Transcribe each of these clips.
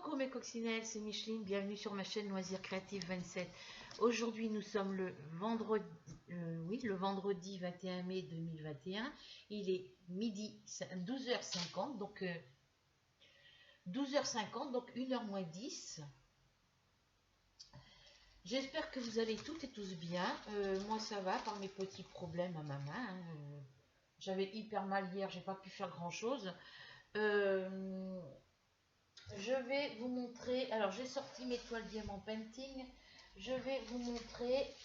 Coucou mes coccinelles, c'est Micheline, bienvenue sur ma chaîne Loisirs Créatifs 27. Aujourd'hui nous sommes le vendredi 21 mai 2021. Il est midi 12h50, donc 12h50, donc 1h moins 10. J'espère que vous allez toutes et tous bien. Moi ça va, par mes petits problèmes à ma main. J'avais hyper mal hier, j'ai pas pu faire grand chose. Je vais vous montrer, alors j'ai sorti mes toiles diamant painting, je vais vous montrer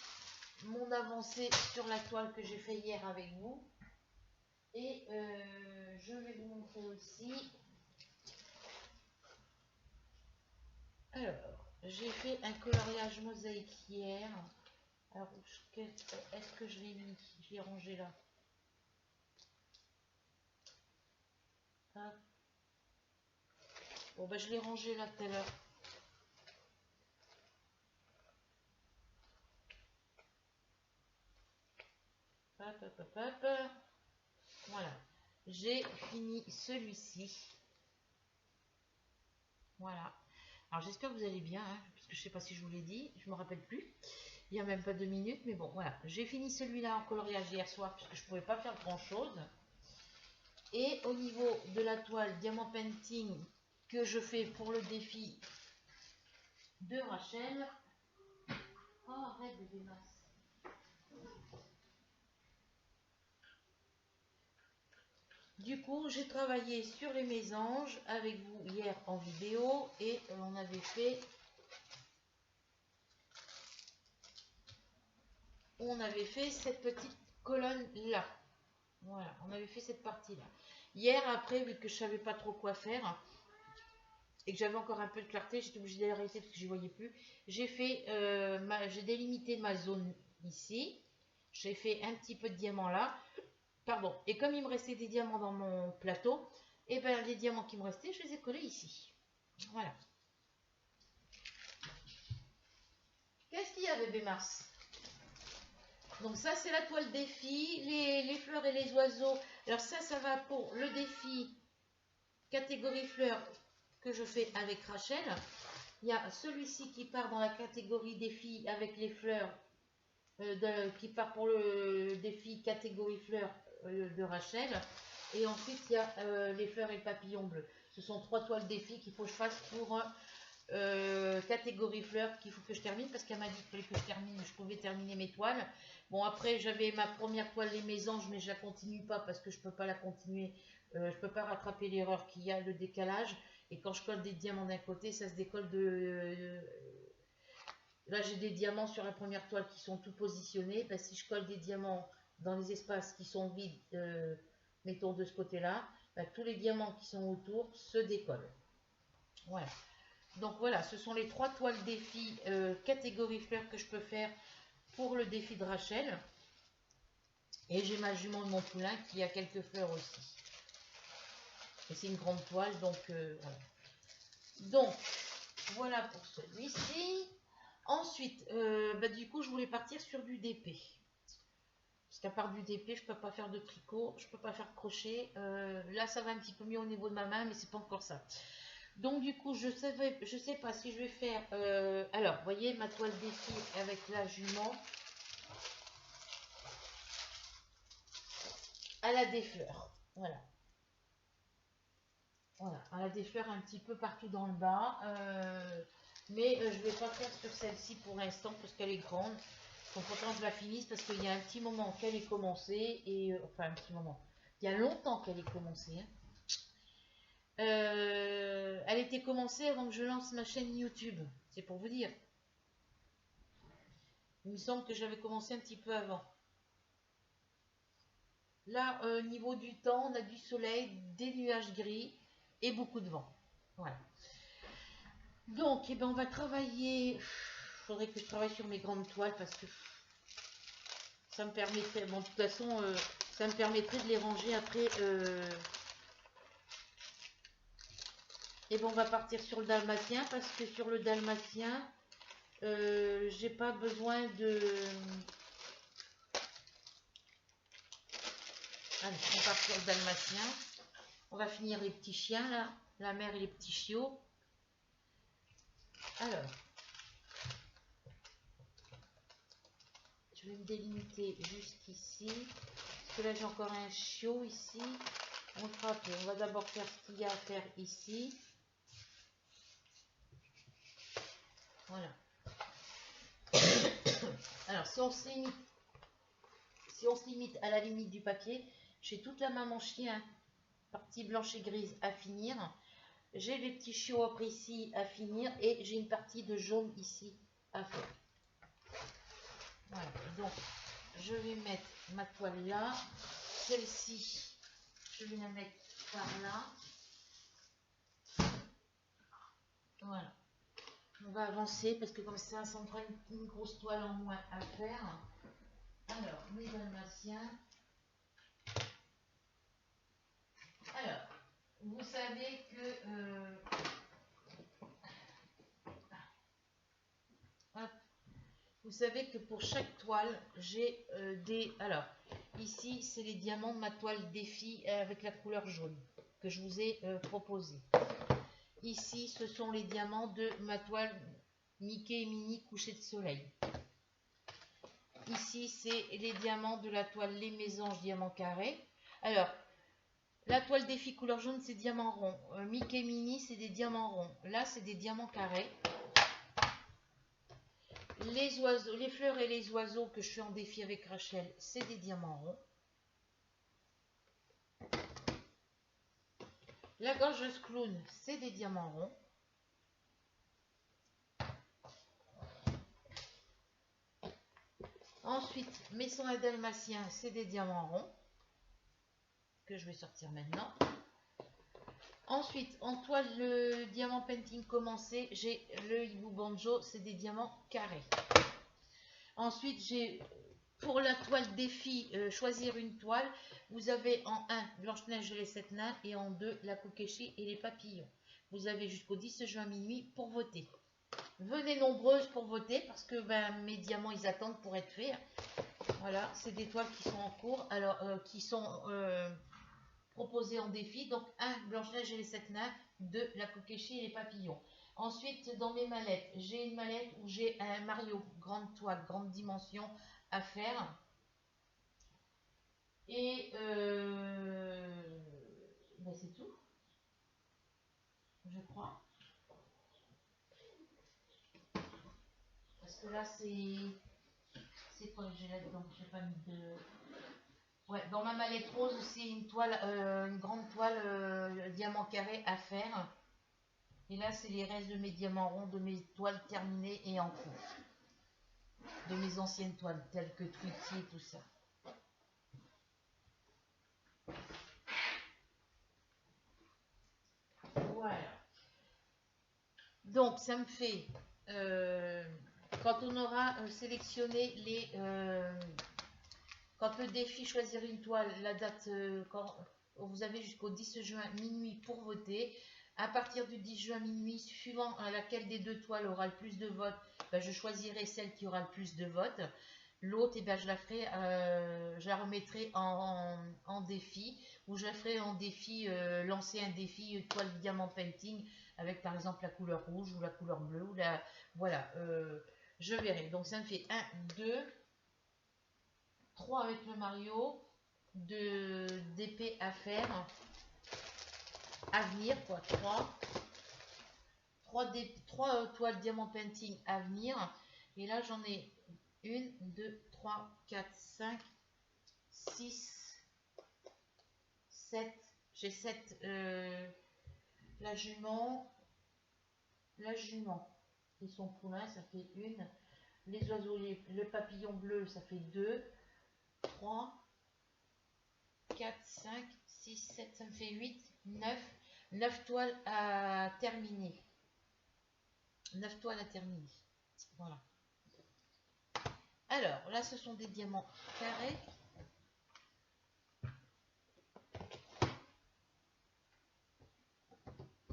mon avancée sur la toile que j'ai fait hier avec vous, et je vais vous montrer aussi, alors j'ai fait un coloriage mosaïque hier. Alors est-ce que je l'ai mis, je l'ai rangé là, hop. Bon ben je l'ai rangé là tout à l'heure. Hop, hop, hop, hop. Voilà, j'ai fini celui-ci. Voilà. Alors j'espère que vous allez bien, hein, parce que je sais pas si je vous l'ai dit, je me rappelle plus. Il n'y a même pas 2 minutes, mais bon, voilà. J'ai fini celui-là en coloriage hier soir, puisque je ne pouvais pas faire grand-chose. Et au niveau de la toile diamant painting que je fais pour le défi de Rachel. Oh, arrête de démasser. Du coup, j'ai travaillé sur les mésanges avec vous hier en vidéo et on avait fait cette petite colonne là. Voilà, on avait fait cette partie là. Hier, après, vu que je savais pas trop quoi faire et que j'avais encore un peu de clarté, j'étais obligée d'arrêter parce que je voyais plus. J'ai fait, j'ai délimité ma zone ici. J'ai fait un petit peu de diamant là. Pardon. Et comme il me restait des diamants dans mon plateau, et ben les diamants qui me restaient, je les ai collés ici. Voilà. Qu'est-ce qu'il y a, bébé Mars? Donc ça, c'est la toile défi, les fleurs et les oiseaux. Alors ça va pour le défi catégorie fleurs que je fais avec Rachel. Il y a celui-ci qui part dans la catégorie défi avec les fleurs, qui part pour le défi catégorie fleurs de Rachel. Et ensuite, il y a les fleurs et le papillon bleu. Ce sont 3 toiles défi qu'il faut que je fasse pour catégorie fleurs qu'il faut que je termine, parce qu'elle m'a dit qu'il fallait que je termine, je pouvais terminer mes toiles. Bon, après j'avais ma première toile les mésanges, mais je la continue pas parce que je peux pas la continuer, je peux pas rattraper l'erreur qu'il y a, le décalage, et quand je colle des diamants d'un côté, ça se décolle là j'ai des diamants sur la première toile qui sont tout positionnés. Ben, si je colle des diamants dans les espaces qui sont vides, mettons de ce côté là, ben, tous les diamants qui sont autour se décollent. Voilà. Donc voilà, ce sont les 3 toiles défi catégorie fleurs que je peux faire pour le défi de Rachel. Et j'ai ma jument de mon poulain qui a quelques fleurs aussi. Et c'est une grande toile, donc voilà. Donc voilà pour celui-ci. Ensuite, bah, du coup, je voulais partir sur du DP. Parce qu'à part du DP, je ne peux pas faire de tricot, je ne peux pas faire de crochet. Là, ça va un petit peu mieux au niveau de ma main, mais c'est pas encore ça. Donc du coup, je sais pas si je vais faire... alors, vous voyez ma toile défi avec la jument. Elle a des fleurs. Voilà. Voilà, elle a des fleurs un petit peu partout dans le bas. Mais je ne vais pas faire sur celle-ci pour l'instant parce qu'elle est grande. Donc autant que je la finisse parce qu'il y a un petit moment qu'elle est commencée. Et, enfin, un petit moment. Il y a longtemps qu'elle est commencée. Hein. Elle était commencée avant que je lance ma chaîne YouTube. C'est pour vous dire. Il me semble que j'avais commencé un petit peu avant. Là, au niveau du temps, on a du soleil, des nuages gris et beaucoup de vent. Voilà. Donc, eh ben, on va travailler. Il faudrait que je travaille sur mes grandes toiles parce que ça me permettrait. Bon, de toute façon, ça me permettrait de les ranger après. Et bon, on va partir sur le dalmatien parce que sur le dalmatien, j'ai pas besoin de. Allez, on part sur le dalmatien. On va finir les petits chiens là, la mère et les petits chiots. Alors, je vais me délimiter jusqu'ici. Parce que là, j'ai encore un chiot ici. On fera tout. On va d'abord faire ce qu'il y a à faire ici. Voilà. Alors, si on se limite à la limite du papier, j'ai toute la maman chien, partie blanche et grise à finir. J'ai les petits chiots après ici à finir et j'ai une partie de jaune ici à faire. Voilà. Donc, je vais mettre ma toile là. Celle-ci, je vais la mettre par là. Voilà. On va avancer parce que comme ça me fera une grosse toile en moins à faire. Alors, mes dalmatiens. Alors, vous savez que vous savez que pour chaque toile, j'ai des... Alors, ici, c'est les diamants de ma toile défi avec la couleur jaune que je vous ai proposé. Ici, ce sont les diamants de ma toile Mickey et Minnie coucher de soleil. Ici, c'est les diamants de la toile Les Mésanges diamant carré. Alors, la toile défi couleur jaune, c'est diamant rond. Mickey et Minnie, c'est des diamants ronds. Là, c'est des diamants carrés. Les oiseaux, les fleurs et les oiseaux que je suis en défi avec Rachel, c'est des diamants ronds. La gorgeuse clown, c'est des diamants ronds. Ensuite, mes sons à dalmatien, c'est des diamants ronds que je vais sortir maintenant. Ensuite, en toile le diamant painting commencé, j'ai le hibou banjo, c'est des diamants carrés. Ensuite, j'ai pour la toile défi, choisir une toile. Vous avez en 1 Blanche-Neige et les 7 nains et en 2 la Kokeshi et les papillons. Vous avez jusqu'au 10 juin minuit pour voter. Venez nombreuses pour voter parce que mes diamants ils attendent pour être faits. Voilà, c'est des toiles qui sont en cours, alors qui sont proposées en défi. Donc 1 Blanche-Neige et les 7 nains, 2 la Kokeshi et les papillons. Ensuite, dans mes mallettes, j'ai une mallette où j'ai un Mario, grande toile, grande dimension à faire. Et c'est tout, je crois. Parce que là, c'est quoi que j'ai là-dedans? Je n'ai pas mis de... Ouais, dans ma mallette rose aussi, une toile, une grande toile diamant carré à faire. Et là, c'est les restes de mes diamants ronds, de mes toiles terminées et en cours. De mes anciennes toiles, telles que Tweety et tout ça. Voilà. Donc, ça me fait... quand on aura sélectionné les... quand le défi choisir une toile, la date, quand vous avez jusqu'au 10 juin minuit pour voter. À partir du 10 juin minuit, suivant laquelle des deux toiles aura le plus de votes, je choisirai celle qui aura le plus de votes. L'autre, je la ferai, je la remettrai en défi, ou je la ferai en défi, lancer un défi toile diamant painting avec par exemple la couleur rouge ou la couleur bleue ou la, voilà, je verrai. Donc ça me fait 1, 2, 3 avec le Mario, d'épée à faire, à venir quoi, 3 toiles diamant painting à venir. Et là j'en ai 1, 2, 3, 4, 5, 6, 7. J'ai 7 la jument, et son poulain, ça fait 1. Les oiseaux, le papillon bleu, ça fait 2, 3, 4, 5, 6, 7, ça me fait 8, 9 toiles à terminer. 9 toiles à terminer. Voilà. Alors, là, ce sont des diamants carrés.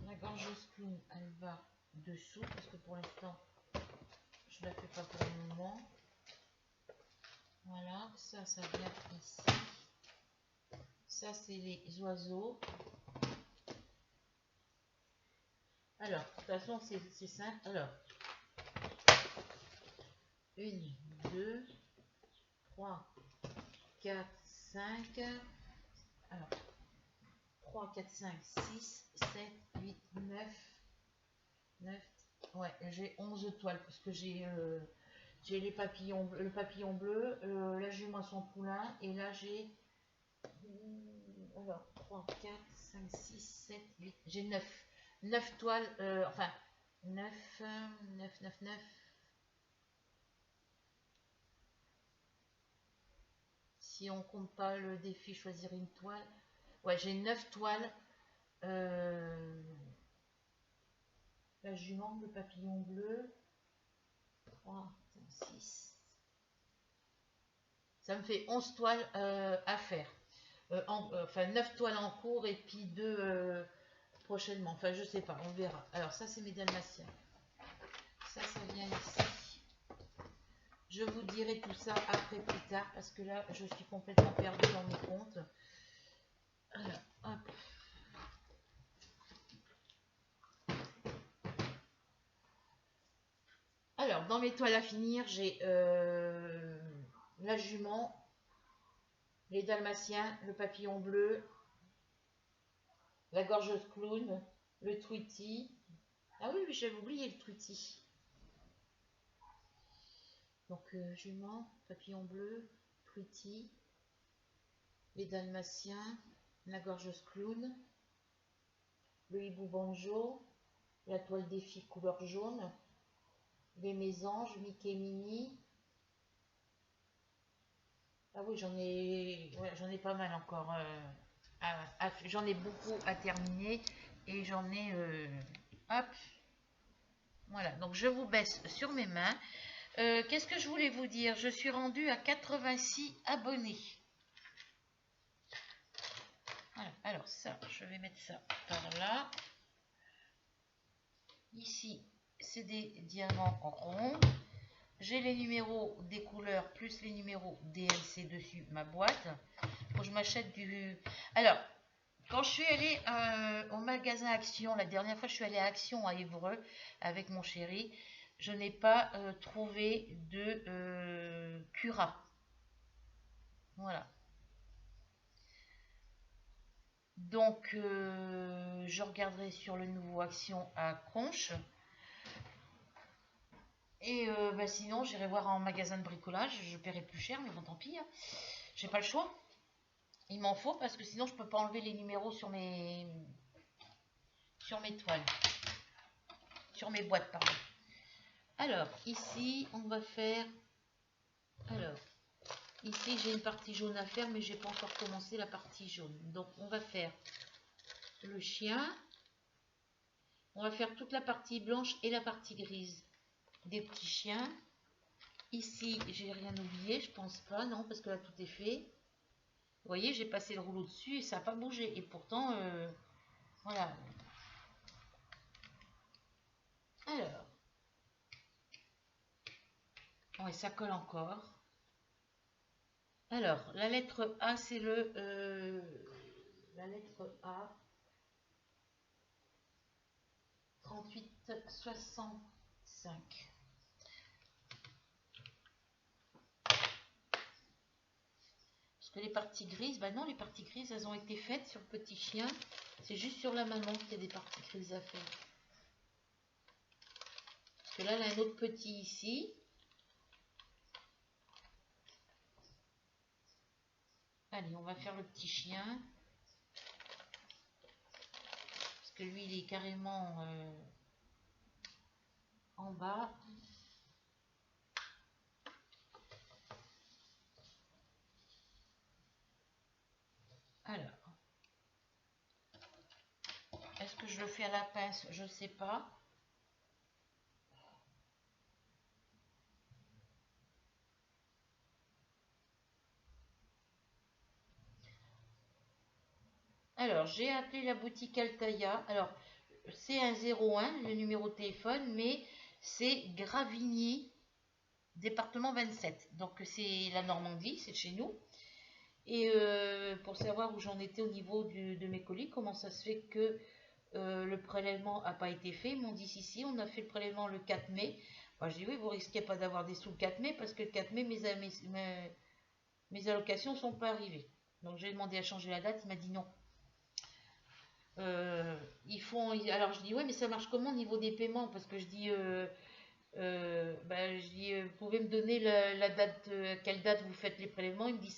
La gorgeuse clown, elle va dessous, parce que pour l'instant, je ne la fais pas pour le moment. Voilà, ça vient ici. Ça, c'est les oiseaux. Alors, de toute façon, c'est simple. Alors, 1, 2, 3, 4, 5. Alors, 3, 4, 5, 6, 7, 8, 9. 9. Ouais, j'ai 11 toiles parce que j'ai les papillons, le papillon bleu, là j'ai moi son poulain, et là j'ai alors 3, 4, 5, 6, 7, 8, j'ai 9 toiles, enfin 9, 9, 9, 9. Si on compte pas le défi choisir une toile, ouais, j'ai 9 toiles. La jument, le papillon bleu, 3, 5, 6. Ça me fait 11 toiles à faire. Enfin 9 toiles en cours et puis 2 prochainement. Enfin, je sais pas, on verra. Alors, ça, c'est mes dalmatiens. Ça vient ici. Je vous dirai tout ça après plus tard parce que là, je suis complètement perdue dans mes comptes. Alors, hop. Alors, dans mes toiles à finir, j'ai la jument, les dalmatiens, le papillon bleu, la gorgeuse clown, le tweety. Ah oui, j'avais oublié le tweety. Donc, jument, papillon bleu, tweety, les dalmatiens, la gorgeuse clown, le hibou banjo, la toile des filles couleur jaune, les mésanges, Mickey et Minnie. Ah oui, j'en ai pas mal encore. J'en ai beaucoup à terminer et j'en ai... hop, voilà, donc je vous baisse sur mes mains. Qu'est-ce que je voulais vous dire? Je suis rendue à 86 abonnés. Voilà, alors ça, je vais mettre ça par là. Ici, c'est des diamants ronds. J'ai les numéros des couleurs plus les numéros DLC dessus ma boîte. Faut que je m'achète du... Alors, quand je suis allée au magasin Action, la dernière fois je suis allée à Action à Évreux avec mon chéri, je n'ai pas trouvé de Cura. Voilà. Donc, je regarderai sur le nouveau Action à Conches. Et bah, sinon, j'irai voir en magasin de bricolage. Je paierai plus cher, mais bon, tant pis. Hein. J'ai pas le choix. Il m'en faut parce que sinon, je peux pas enlever les numéros sur mes toiles. Sur mes boîtes, pardon. Alors, ici, on va faire... Alors, ici, j'ai une partie jaune à faire, mais j'ai pas encore commencé la partie jaune. Donc, on va faire le chien. On va faire toute la partie blanche et la partie grise des petits chiens. Ici, j'ai rien oublié, je pense pas, non, parce que là, tout est fait. Vous voyez, j'ai passé le rouleau dessus et ça n'a pas bougé. Et pourtant, voilà. Alors. Ouais, ça colle encore. Alors, la lettre A, c'est la lettre A. 38,65. Parce que les parties grises, bah non, les parties grises, elles ont été faites sur le petit chien. C'est juste sur la maman qu'il y a des parties grises à faire. Parce que là, elle a un autre petit ici. Allez, on va faire le petit chien. Parce que lui, il est carrément en bas. Alors, est-ce que je le fais à la pince? Je ne sais pas. Alors, j'ai appelé la boutique Altaïa. Alors, c'est un 01, le numéro de téléphone, mais c'est Gravigny, département 27. Donc, c'est la Normandie, c'est chez nous. Et pour savoir où j'en étais au niveau de mes colis, comment ça se fait que le prélèvement n'a pas été fait. Ils m'ont dit si, on a fait le prélèvement le 4 mai. Moi, je dis oui, vous risquez pas d'avoir des sous le 4 mai parce que le 4 mai, mes allocations ne sont pas arrivées. Donc j'ai demandé à changer la date, il m'a dit non. Alors je dis oui, mais ça marche comment au niveau des paiements? Parce que je dis, vous pouvez me donner la date, quelle date vous faites les prélèvements? Il me dit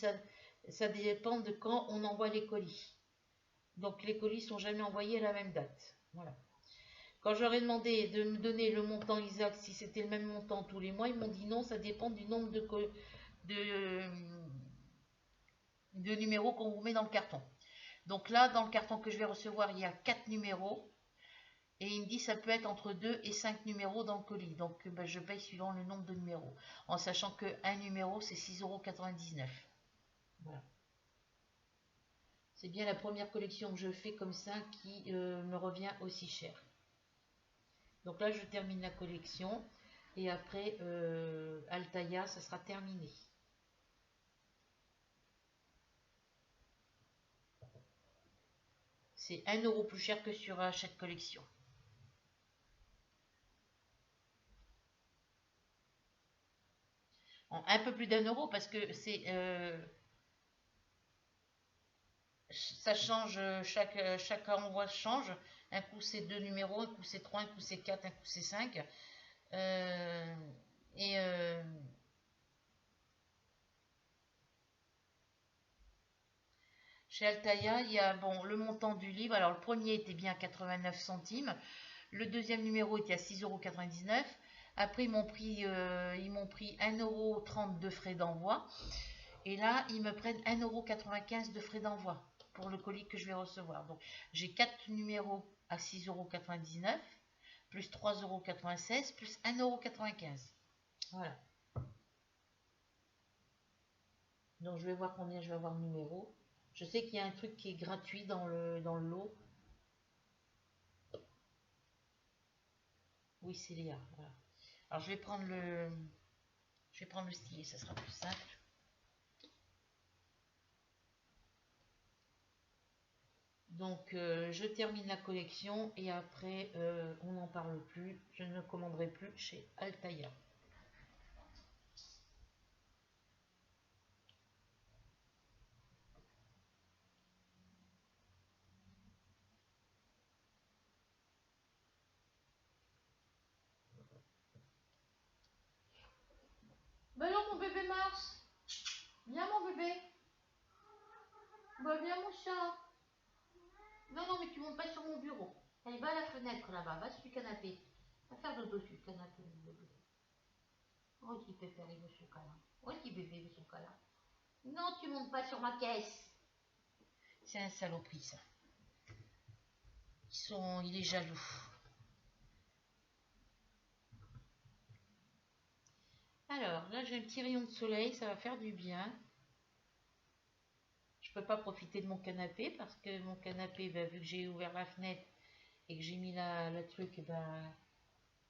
ça dépend de quand on envoie les colis. Donc les colis sont jamais envoyés à la même date. Voilà. Quand j'aurais demandé de me donner le montant exact, si c'était le même montant tous les mois, ils m'ont dit non, ça dépend du nombre de numéros qu'on vous met dans le carton. Donc là, dans le carton que je vais recevoir, il y a 4 numéros. Et il me dit ça peut être entre 2 et 5 numéros dans le colis. Donc je paye suivant le nombre de numéros. En sachant qu'un numéro, c'est 6,99 €. Voilà. C'est bien la première collection que je fais comme ça qui me revient aussi cher. Donc là, je termine la collection. Et après, Altaïa, ça sera terminé. C'est 1 € plus cher que sur Hachette Collection. Un peu plus d'1 € parce que c'est ça change, chaque envoi change. Un coup c'est 2 numéros, un coup c'est 3, un coup c'est 4, un coup c'est 5. Chez Altaïa, il y a le montant du livre. Alors le premier était bien à 89 centimes. Le deuxième numéro était à 6,99 €. Après, ils m'ont pris 1,30 € de frais d'envoi. Et là, ils me prennent 1,95 € de frais d'envoi pour le colis que je vais recevoir. Donc, j'ai 4 numéros à 6,99 €, plus 3,96 € plus 1,95 €. Voilà. Donc, je vais voir combien je vais avoir de numéros. Je sais qu'il y a un truc qui est gratuit dans le lot. Oui, c'est Léa. Voilà. Alors, je vais prendre le stylet, ça sera plus simple. Donc, je termine la collection et après, on n'en parle plus. Je ne commanderai plus chez Altaïa. Ben non, mon bébé Mars. Viens, mon bébé. Ben viens, mon chat. Non, non, mais tu montes pas sur mon bureau. Allez, va à la fenêtre là-bas, va sur le canapé. Va faire dodo sur le canapé, mon bébé. Oh, petit pépère, il veut son câlin. Oh, petit bébé, il veut son câlin. Non, tu montes pas sur ma caisse. C'est un saloperie, ça. Il est jaloux. Alors, là, j'ai un petit rayon de soleil, ça va faire du bien. Je peux pas profiter de mon canapé parce que mon canapé, vu que j'ai ouvert la fenêtre et que j'ai mis la truc,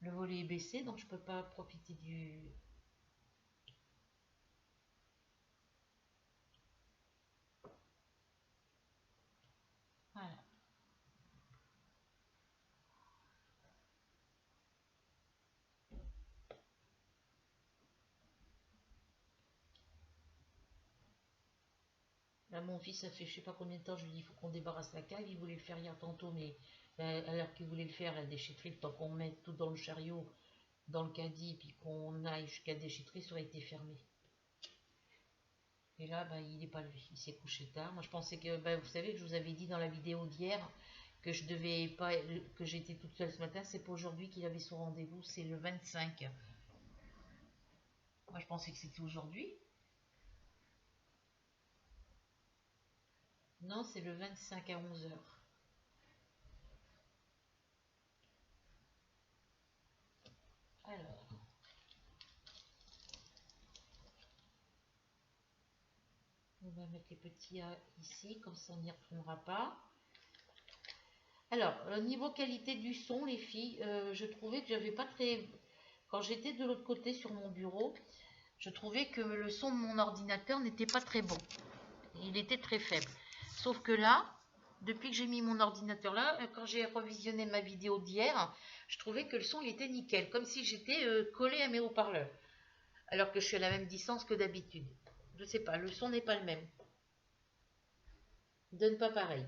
le volet est baissé, donc je peux pas profiter du... Voilà. Là, mon fils, ça fait je sais pas combien de temps, je lui dis il faut qu'on débarrasse la cave. Il voulait le faire hier tantôt, mais alors qu'il voulait le faire, la déchetterie, le temps qu'on mette tout dans le chariot, dans le caddie, puis qu'on aille jusqu'à la déchetterie, ça aurait été fermé. Et là, il n'est pas levé, il s'est couché tard. Moi, je pensais que, vous savez que je vous avais dit dans la vidéo d'hier que je devais pas, que j'étais toute seule ce matin. C'est pas aujourd'hui qu'il avait son rendez-vous, c'est le 25. Moi, je pensais que c'était aujourd'hui. Non, c'est le 25 à 11 h. Alors, on va mettre les petits A ici, comme ça on n'y retournera pas. Alors, au niveau qualité du son, les filles, je trouvais que j'avais pas très... Quand j'étais de l'autre côté sur mon bureau, je trouvais que le son de mon ordinateur n'était pas très bon. Il était très faible. Sauf que là, depuis que j'ai mis mon ordinateur là, quand j'ai revisionné ma vidéo d'hier, je trouvais que le son il était nickel, comme si j'étais collé à mes haut-parleurs, alors que je suis à la même distance que d'habitude. Je sais pas, le son n'est pas le même. Il donne pas pareil.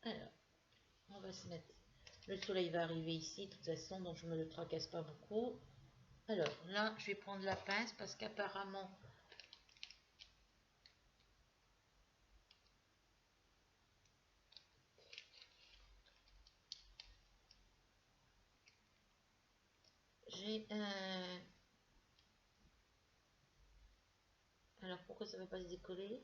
Alors, on va se mettre. Le soleil va arriver ici, de toute façon, donc je ne me le tracasse pas beaucoup. Alors, là, je vais prendre la pince parce qu'apparemment, j'ai un... Alors, pourquoi ça ne veut pas se décoller?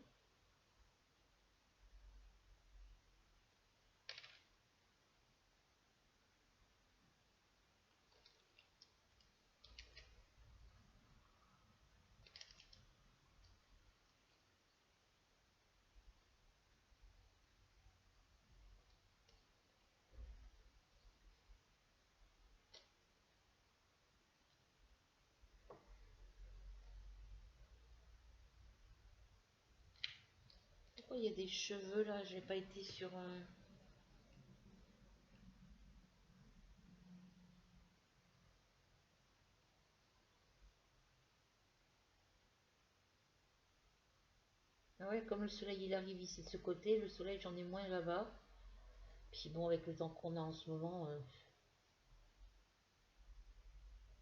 Pourquoi il y a des cheveux là? J'ai pas été sur un... Ah ouais, comme le soleil il arrive ici de ce côté, le soleil j'en ai moins là-bas. Puis bon, avec le temps qu'on a en ce moment,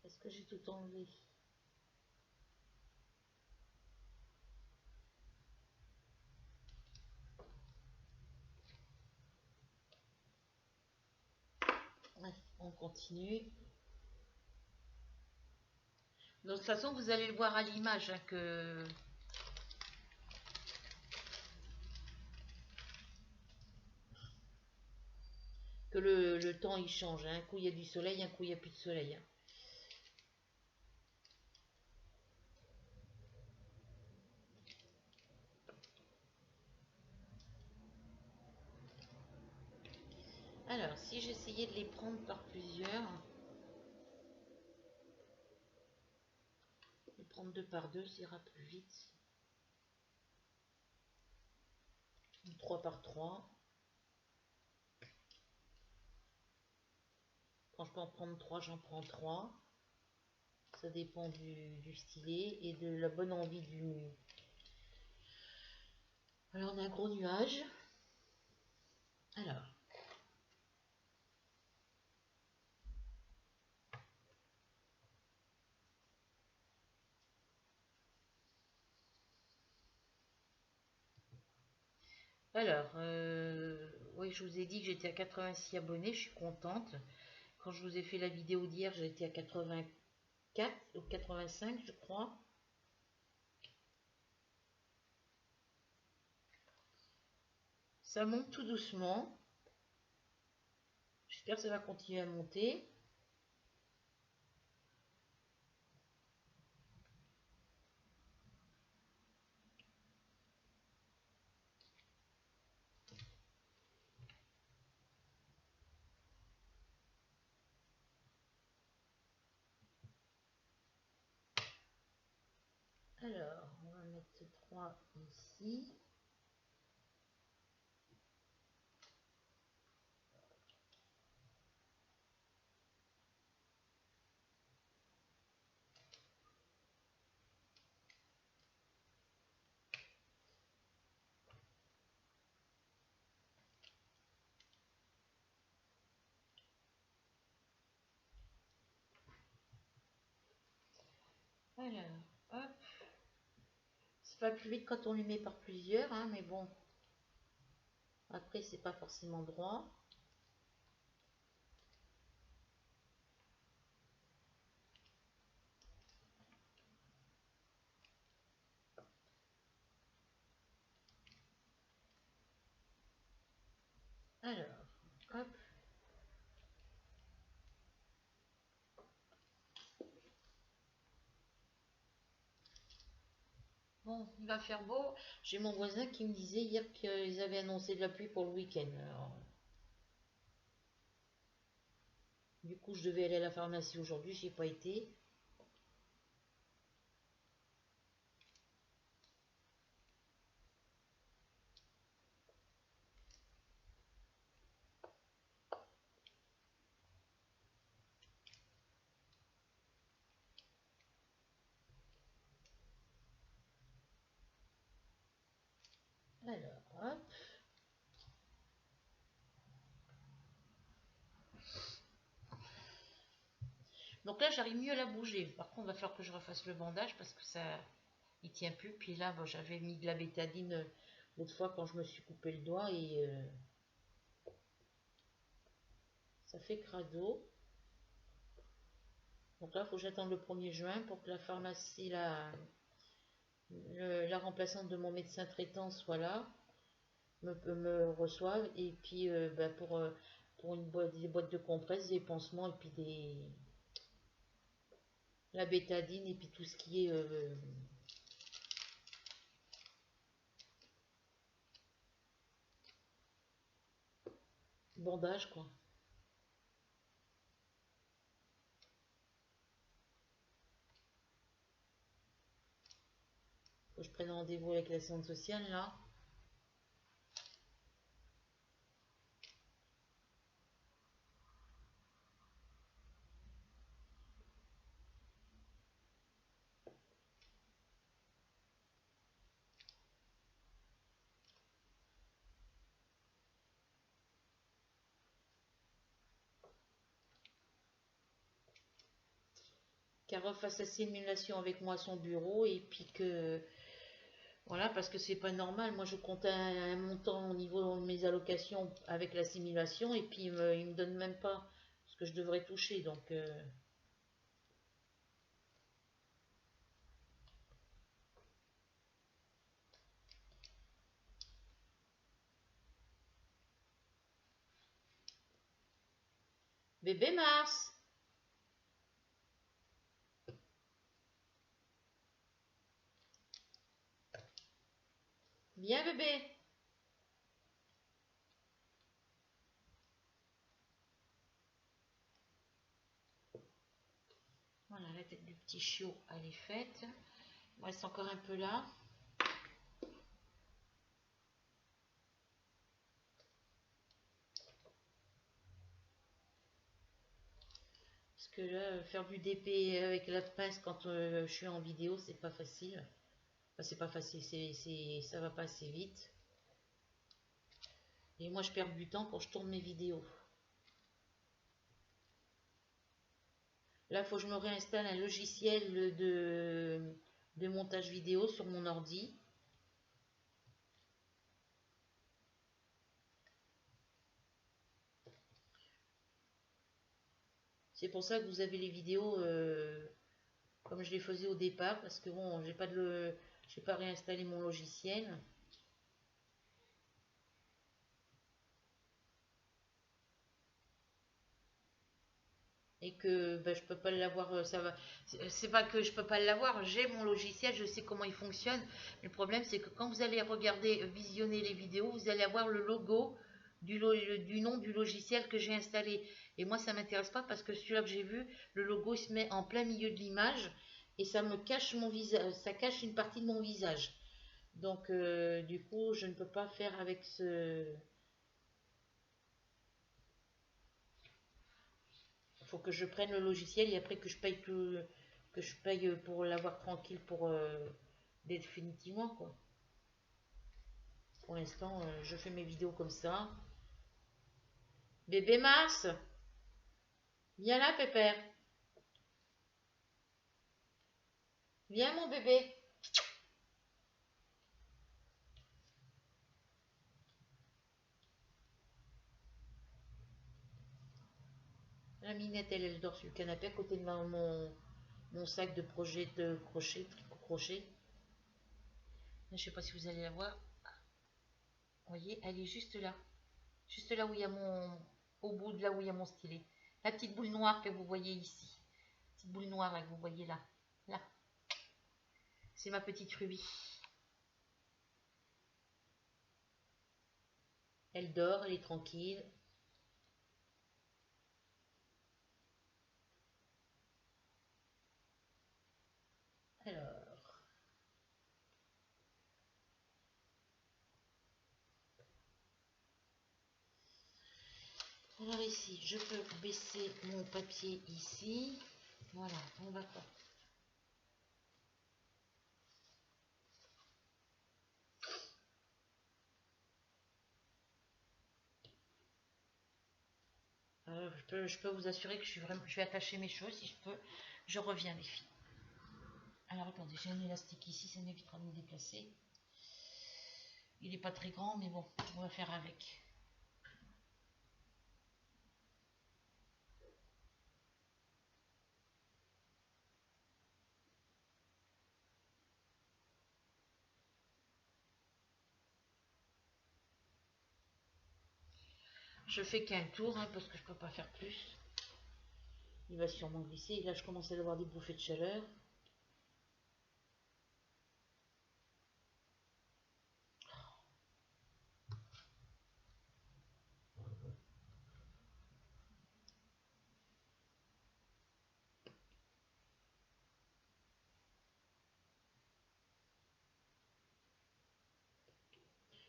est-ce que j'ai tout enlevé? Ouais, on continue. De toute façon, vous allez le voir à l'image hein, que le temps il change. Hein. Un coup il y a du soleil, un coup il n'y a plus de soleil. Hein. Alors, si j'essayais de les prendre par plusieurs, les prendre deux par deux, ça ira plus vite. Ou trois par trois. Quand je peux en prendre trois, j'en prends trois. Ça dépend du stylet et de la bonne envie du... Alors, on a un gros nuage. Alors, oui, je vous ai dit que j'étais à 86 abonnés, je suis contente. Quand je vous ai fait la vidéo d'hier, j'étais à 84 ou 85, je crois. Ça monte tout doucement. J'espère que ça va continuer à monter. Alors, on va mettre ce 3 ici. Alors, hop. C'est pas plus vite quand on les met par plusieurs, hein, mais bon. Après, c'est pas forcément droit. Alors, hop. Bon, il va faire beau. J'ai mon voisin qui me disait hier qu'ils avaient annoncé de la pluie pour le week-end. Alors, du coup, je devais aller à la pharmacie aujourd'hui, j'y ai pas été. Alors, hop. Donc là, j'arrive mieux à la bouger. Par contre, il va falloir que je refasse le bandage parce que ça, il tient plus. Puis là, bon, j'avais mis de la bétadine l'autre fois quand je me suis coupé le doigt et ça fait crado. Donc là, il faut que j'attende le 1er juin pour que la pharmacie, la remplaçante de mon médecin traitant soit là, me reçoive. Et puis pour des boîtes de compresses, des pansements et puis la bétadine et puis tout ce qui est bandage quoi. Faut que je prenne rendez-vous avec la centre sociale là. Qu'elle refasse la simulation avec moi à son bureau et puis que voilà parce que c'est pas normal. Moi je compte un montant au niveau de mes allocations avec la simulation et puis il me donne même pas ce que je devrais toucher donc bébé Mars, viens bébé. Voilà la tête du petit chiot elle est faite. Il me reste encore un peu là. Parce que là, faire du DP avec la pince quand je suis en vidéo, c'est pas facile. Enfin, c'est pas facile, ça va pas assez vite. Et moi, je perds du temps quand je tourne mes vidéos. Là, il faut que je me réinstalle un logiciel de montage vidéo sur mon ordi. C'est pour ça que vous avez les vidéos comme je les faisais au départ, parce que bon, j'ai pas réinstallé mon logiciel. Et que ben, je peux pas l'avoir, ça va. C'est pas que je peux pas l'avoir, j'ai mon logiciel, je sais comment il fonctionne. Mais le problème, c'est que quand vous allez regarder, visionner les vidéos, vous allez avoir le logo du nom du logiciel que j'ai installé. Et moi, ça m'intéresse pas parce que celui-là que j'ai vu, le logo il se met en plein milieu de l'image et ça me cache mon visage, ça cache une partie de mon visage. Donc, du coup, je ne peux pas faire avec ce. Il faut que je prenne le logiciel et après que je paye tout, que je paye pour l'avoir tranquille pour définitivement quoi. Pour l'instant, je fais mes vidéos comme ça. Bébé Mars, viens là, pépère. Viens, mon bébé. La minette, elle dort sur le canapé à côté de mon sac de projet de crochet, tricot crochet. Je sais pas si vous allez la voir. Vous voyez, elle est juste là. Juste là où il y a au bout de là où il y a mon stylet. La petite boule noire que vous voyez ici. Petite boule noire là que vous voyez là. Là. C'est ma petite Ruby. Elle dort, elle est tranquille. Alors, ici, je peux baisser mon papier ici. Voilà, on va pas. Je peux vous assurer que je vais attacher mes cheveux si je peux. Je reviens les filles. Alors attendez, j'ai un élastique ici, ça m'évitera de me déplacer. Il n'est pas très grand, mais bon, on va faire avec. Je fais qu'un tour, hein, parce que je peux pas faire plus. Il va sûrement glisser. Et là, je commence à avoir des bouffées de chaleur.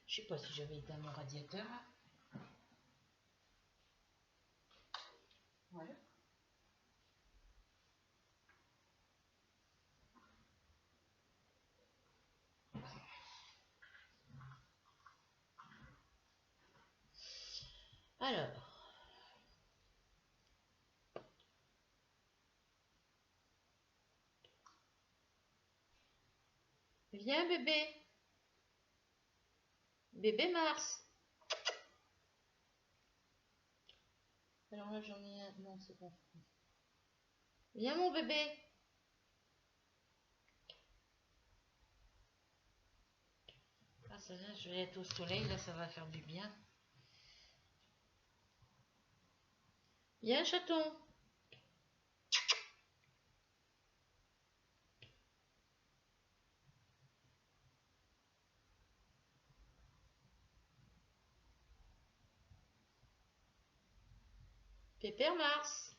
Je sais pas si j'avais éteint mon radiateur. Voilà. Alors, viens bébé. Bébé Mars. Alors là, j'en ai un. Non, c'est bon. Viens mon bébé. Ah, ça va, je vais être au soleil, là, ça va faire du bien. Viens chaton. Pépère Mars.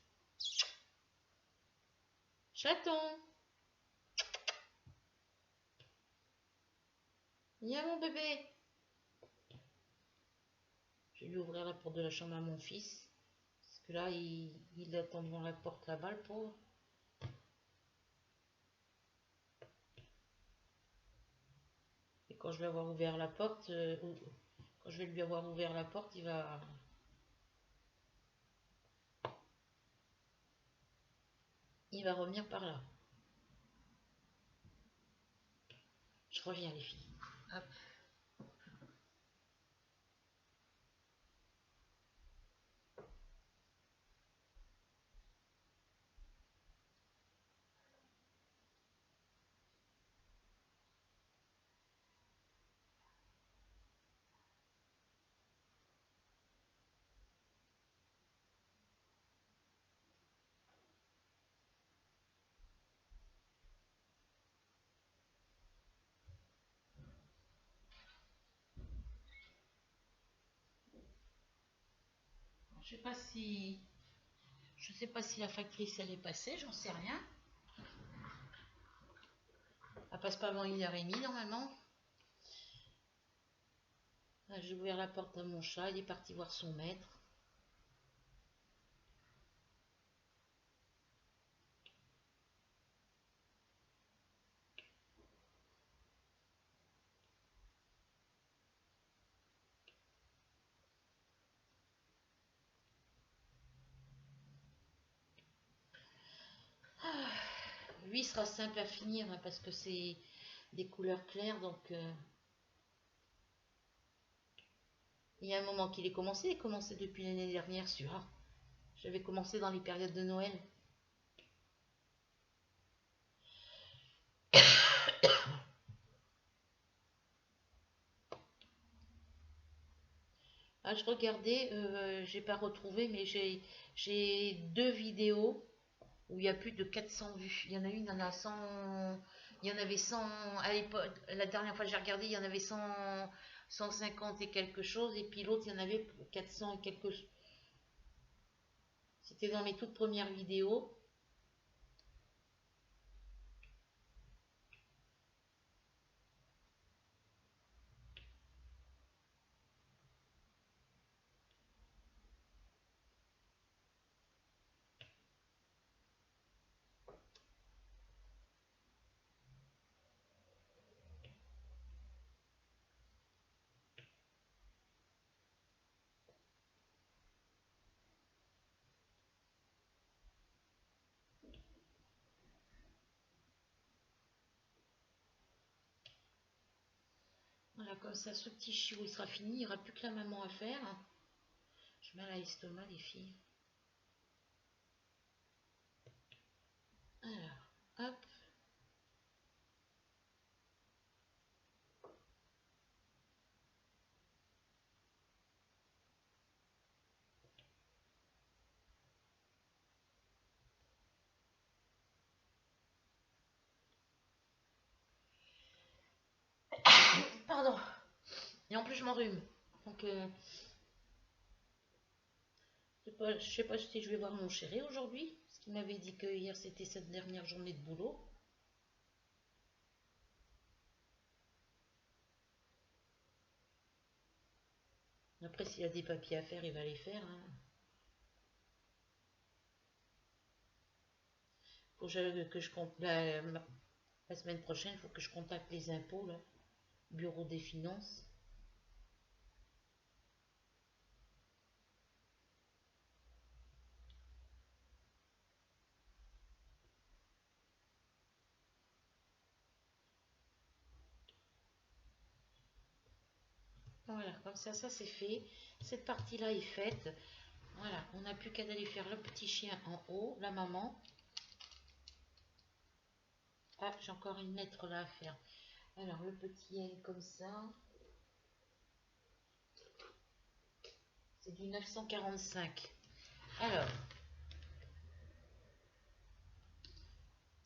Chaton. Viens mon bébé. Je vais lui ouvrir la porte de la chambre à mon fils. Parce que là, il attend devant la porte là-bas, le pauvre. Et quand je vais avoir ouvert la porte, quand je vais lui avoir ouvert la porte, il va revenir par là. Je reviens les filles. Hop. Je sais pas si la factrice elle est passée, j'en sais rien. Elle passe pas avant 1h30 normalement. Là, j'ai ouvert la porte à mon chat, il est parti voir son maître. Lui sera simple à finir hein, parce que c'est des couleurs claires donc il y a un moment qu'il est commencé, il a commencé depuis l'année dernière celui-là. J'avais commencé dans les périodes de Noël. Ah, je regardais, j'ai pas retrouvé, mais j'ai 2 vidéos où il y a plus de 400 vues. Il y en a une, il y en a 100, il y en avait 100 à l'époque. La dernière fois que j'ai regardé, il y en avait 100, 150 et quelque chose, et puis l'autre, il y en avait 400 et quelque chose. C'était dans mes toutes premières vidéos. Voilà, comme ça, ce petit chiot, il sera fini. Il n'y aura plus que la maman à faire. Je mets à l'estomac, les filles. Alors, hop. Pardon. Et en plus, je m'enrhume. Donc, je sais pas si je vais voir mon chéri aujourd'hui. Parce qu'il m'avait dit que hier, c'était cette dernière journée de boulot. Après, s'il a des papiers à faire, il va les faire. Hein. Faut que je compte la semaine prochaine, il faut que je contacte les impôts, là, bureau des finances. Voilà, comme ça c'est fait. Cette partie-là est faite. Voilà, on n'a plus qu'à aller faire le petit chien en haut, la maman. Ah, j'ai encore une lettre là à faire. Alors, le petit N comme ça. C'est du 945. Alors,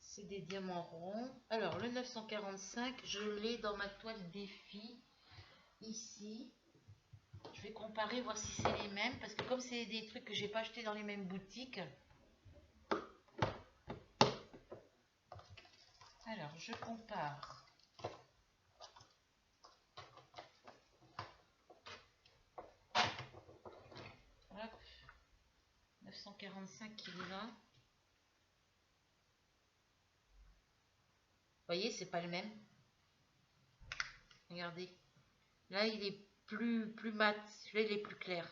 c'est des diamants ronds. Alors, le 945, je l'ai dans ma toile défi. Ici. Je vais comparer, voir si c'est les mêmes. Parce que comme c'est des trucs que j'ai pas acheté dans les mêmes boutiques. Alors, je compare. Hop. 945 qui est là. Vous voyez, c'est pas le même. Regardez. Là, il est plus mat. Celui-là, il est plus clair.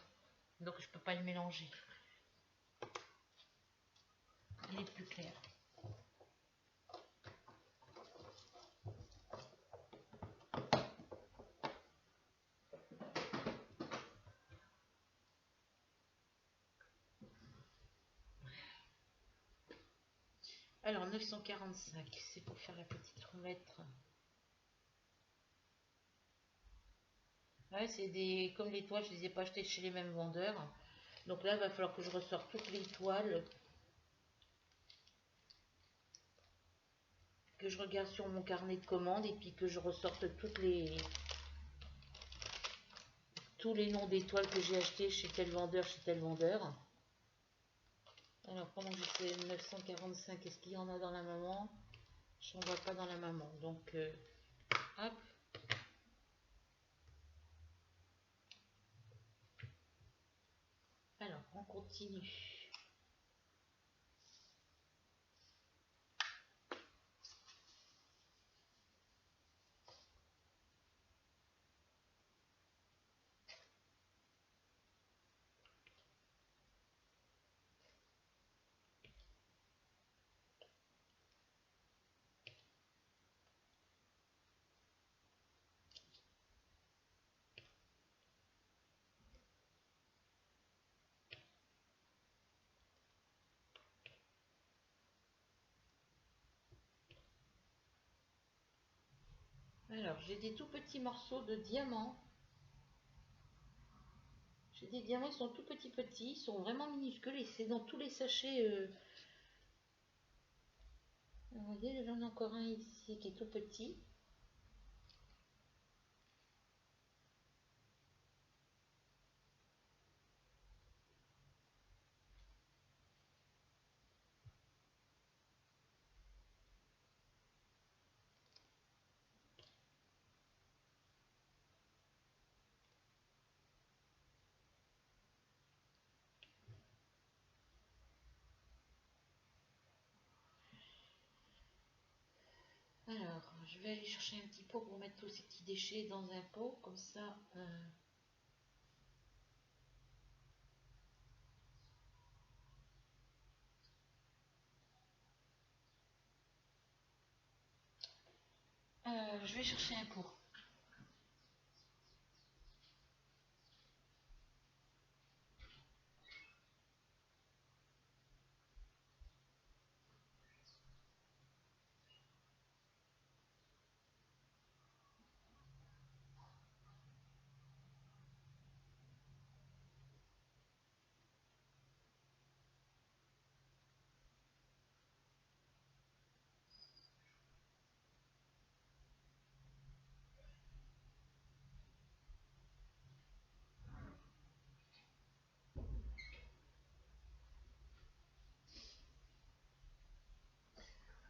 Donc, je peux pas le mélanger. Il est plus clair. Alors, 945, c'est pour faire la petite lettre. Ouais, c'est des... Comme les toiles, je les ai pas achetées chez les mêmes vendeurs. Donc là, il va falloir que je ressorte toutes les toiles. Que je regarde sur mon carnet de commandes et puis que je ressorte tous les noms des toiles que j'ai achetées chez tel vendeur, chez tel vendeur. Alors, comment je fais 945? Est-ce qu'il y en a dans la maman? Je n'en vois pas dans la maman. Donc, hop. Alors, on continue. Alors, j'ai des tout petits morceaux de diamants. J'ai des diamants, ils sont tout petits, ils sont vraiment minuscules et c'est dans tous les sachets. Vous voyez, j'en ai encore un ici qui est tout petit. Alors, je vais aller chercher un petit pot pour mettre tous ces petits déchets dans un pot, comme ça. Je vais chercher un pot.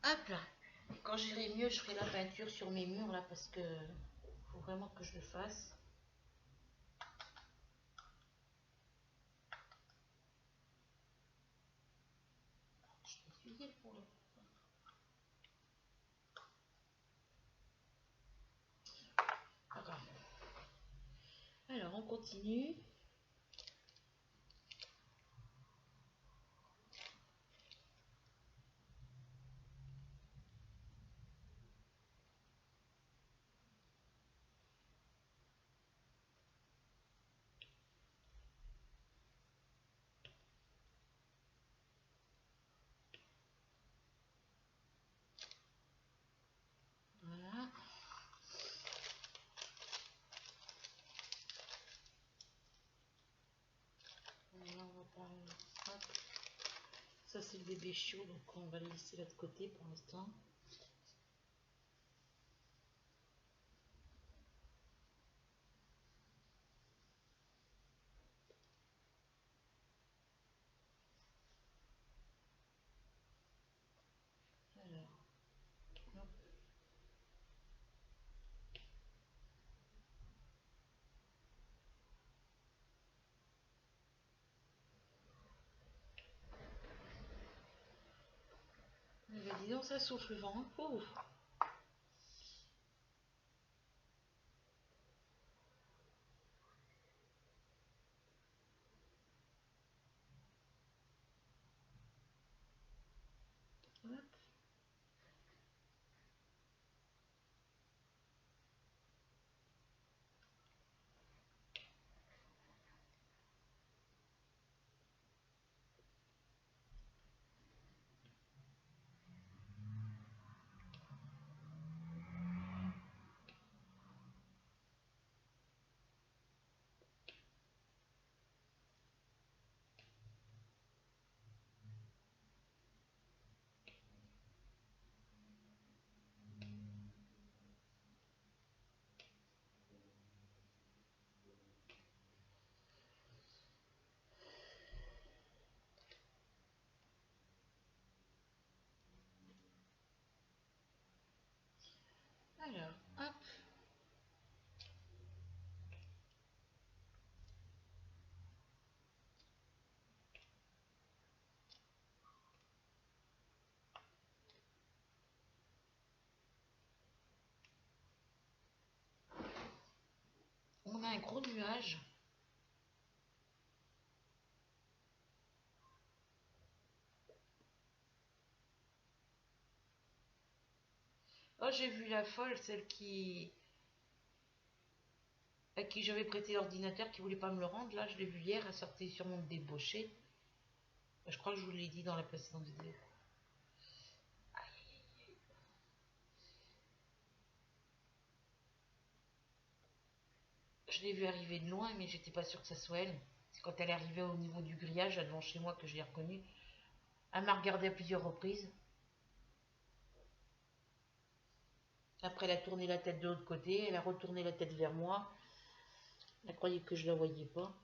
Hop là. Quand j'irai mieux, je ferai la peinture sur mes murs là parce que faut vraiment que je le fasse. Je vais essuyer pour le. Voilà. Alors on continue. Voilà. Voilà, on va pas... Hop. Ça c'est le bébé chaud, donc on va le laisser là de côté pour l'instant. Alors, hop. Eh ben, dis donc, ça souffle le vent. Ouf. Hop. Alors, hop. On a un gros nuage. Oh, j'ai vu la folle, celle à qui j'avais prêté l'ordinateur, qui voulait pas me le rendre. Là, je l'ai vu hier, elle sortait sûrement de débaucher. Je crois que je vous l'ai dit dans la précédente vidéo. Je l'ai vu arriver de loin, mais j'étais pas sûre que ça soit elle. C'est quand elle est arrivée au niveau du grillage, devant chez moi, que je l'ai reconnue. Elle m'a regardé à plusieurs reprises. Après, elle a tourné la tête de l'autre côté, elle a retourné la tête vers moi. Elle croyait que je la voyais pas.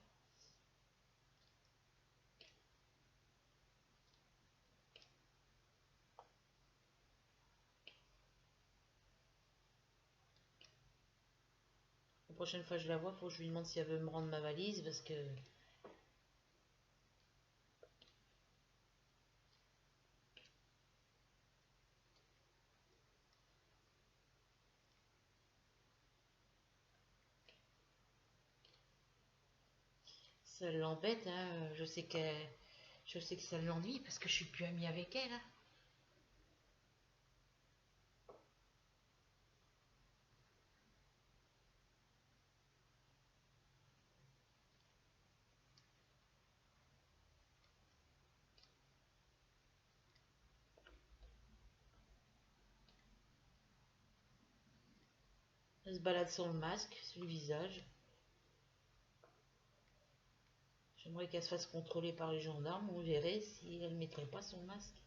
La prochaine fois que je la vois, il faut que je lui demande si elle veut me rendre ma valise, parce que ça l'embête, hein. Je sais que ça l'ennuie, parce que je suis plus amie avec elle, hein. Elle se balade sans le masque, sur le visage. J'aimerais qu'elle se fasse contrôler par les gendarmes, on verrait si elle ne mettrait pas son masque.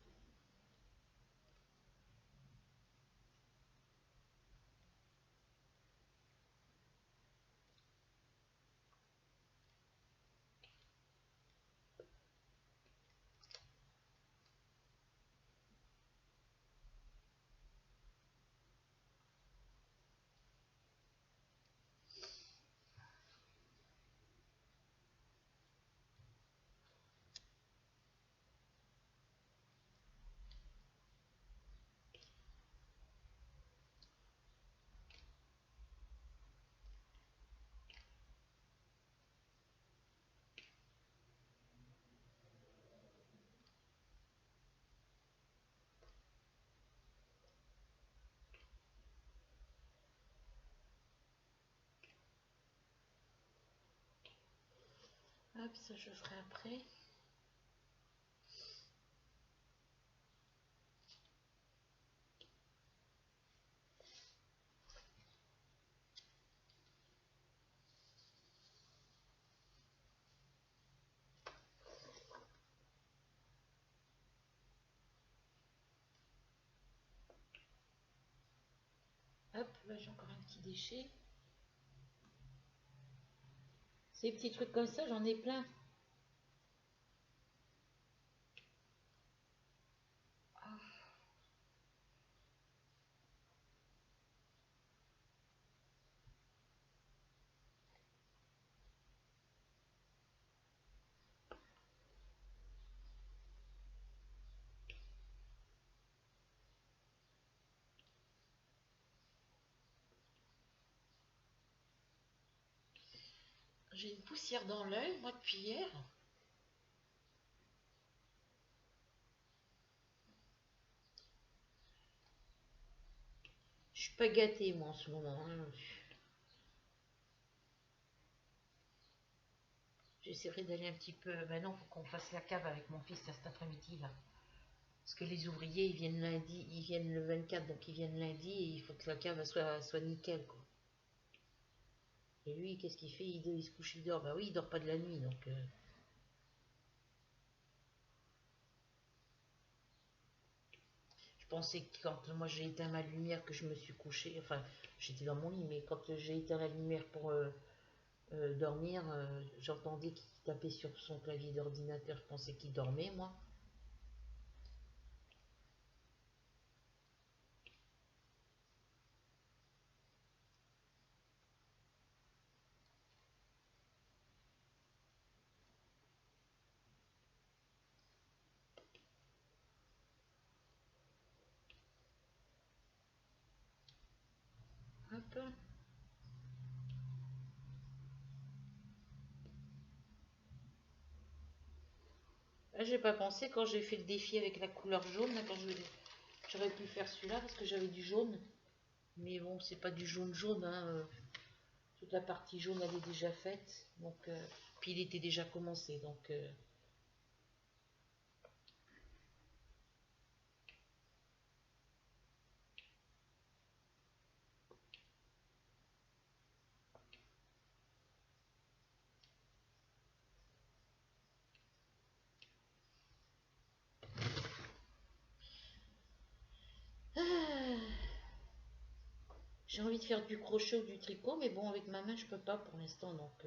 Hop, ça je ferai après. Hop, là j'ai encore un petit déchet. Ces petits trucs comme ça, j'en ai plein. J'ai une poussière dans l'œil, moi, depuis hier. Je suis pas gâtée, moi, en ce moment. Hein. J'essaierai d'aller un petit peu... Ben non, faut qu'on fasse la cave avec mon fils cet après-midi, là. Parce que les ouvriers, ils viennent lundi, ils viennent le 24, donc ils viennent lundi, et il faut que la cave soit nickel, quoi. Et lui, qu'est-ce qu'il fait? Il se couche, il dort. Bah oui, il dort pas de la nuit, donc... Je pensais que quand moi j'ai éteint ma lumière, que je me suis couchée, enfin, j'étais dans mon lit, mais quand j'ai éteint la lumière pour dormir, j'entendais qu'il tapait sur son clavier d'ordinateur. Je pensais qu'il dormait, moi. Hop. Là, j'ai pas pensé quand j'ai fait le défi avec la couleur jaune, là, quand j'aurais pu faire celui-là parce que j'avais du jaune. Mais bon, c'est pas du jaune jaune, hein. Toute la partie jaune, elle est déjà faite. Donc, puis il était déjà commencé, donc... J'ai envie de faire du crochet ou du tricot, mais bon, avec ma main, je peux pas pour l'instant, donc...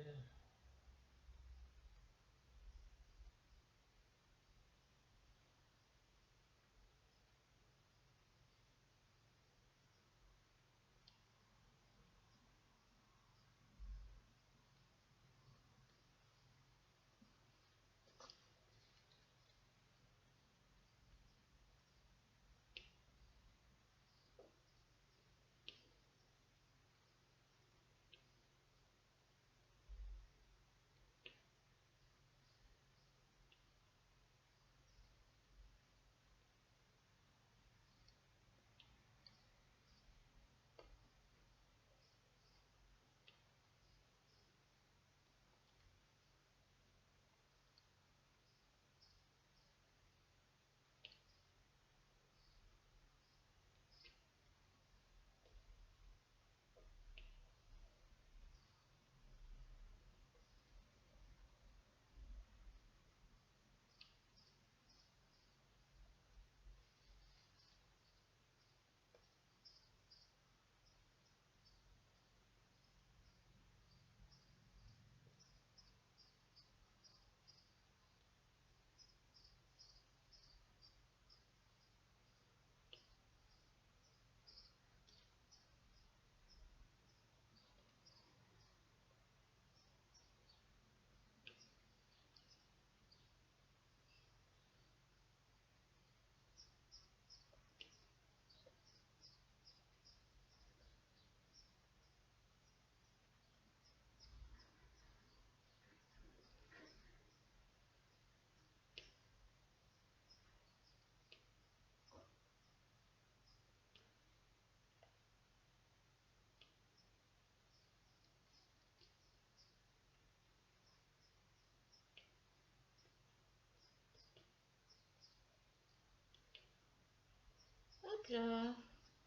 là.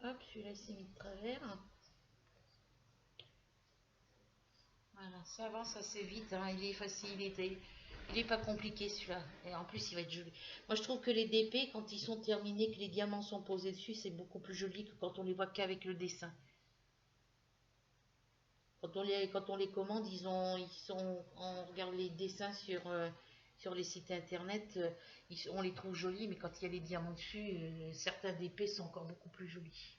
Hop, celui-là s'est mis de travers. Voilà, ça avance assez vite, hein. Il est facile, il est pas compliqué celui-là. Et en plus, il va être joli. Moi, je trouve que les DP, quand ils sont terminés, que les diamants sont posés dessus, c'est beaucoup plus joli que quand on les voit qu'avec le dessin. Quand on les commande, on regarde les dessins sur les sites internet, on les trouve jolis, mais quand il y a les diamants dessus, certains DP sont encore beaucoup plus jolis.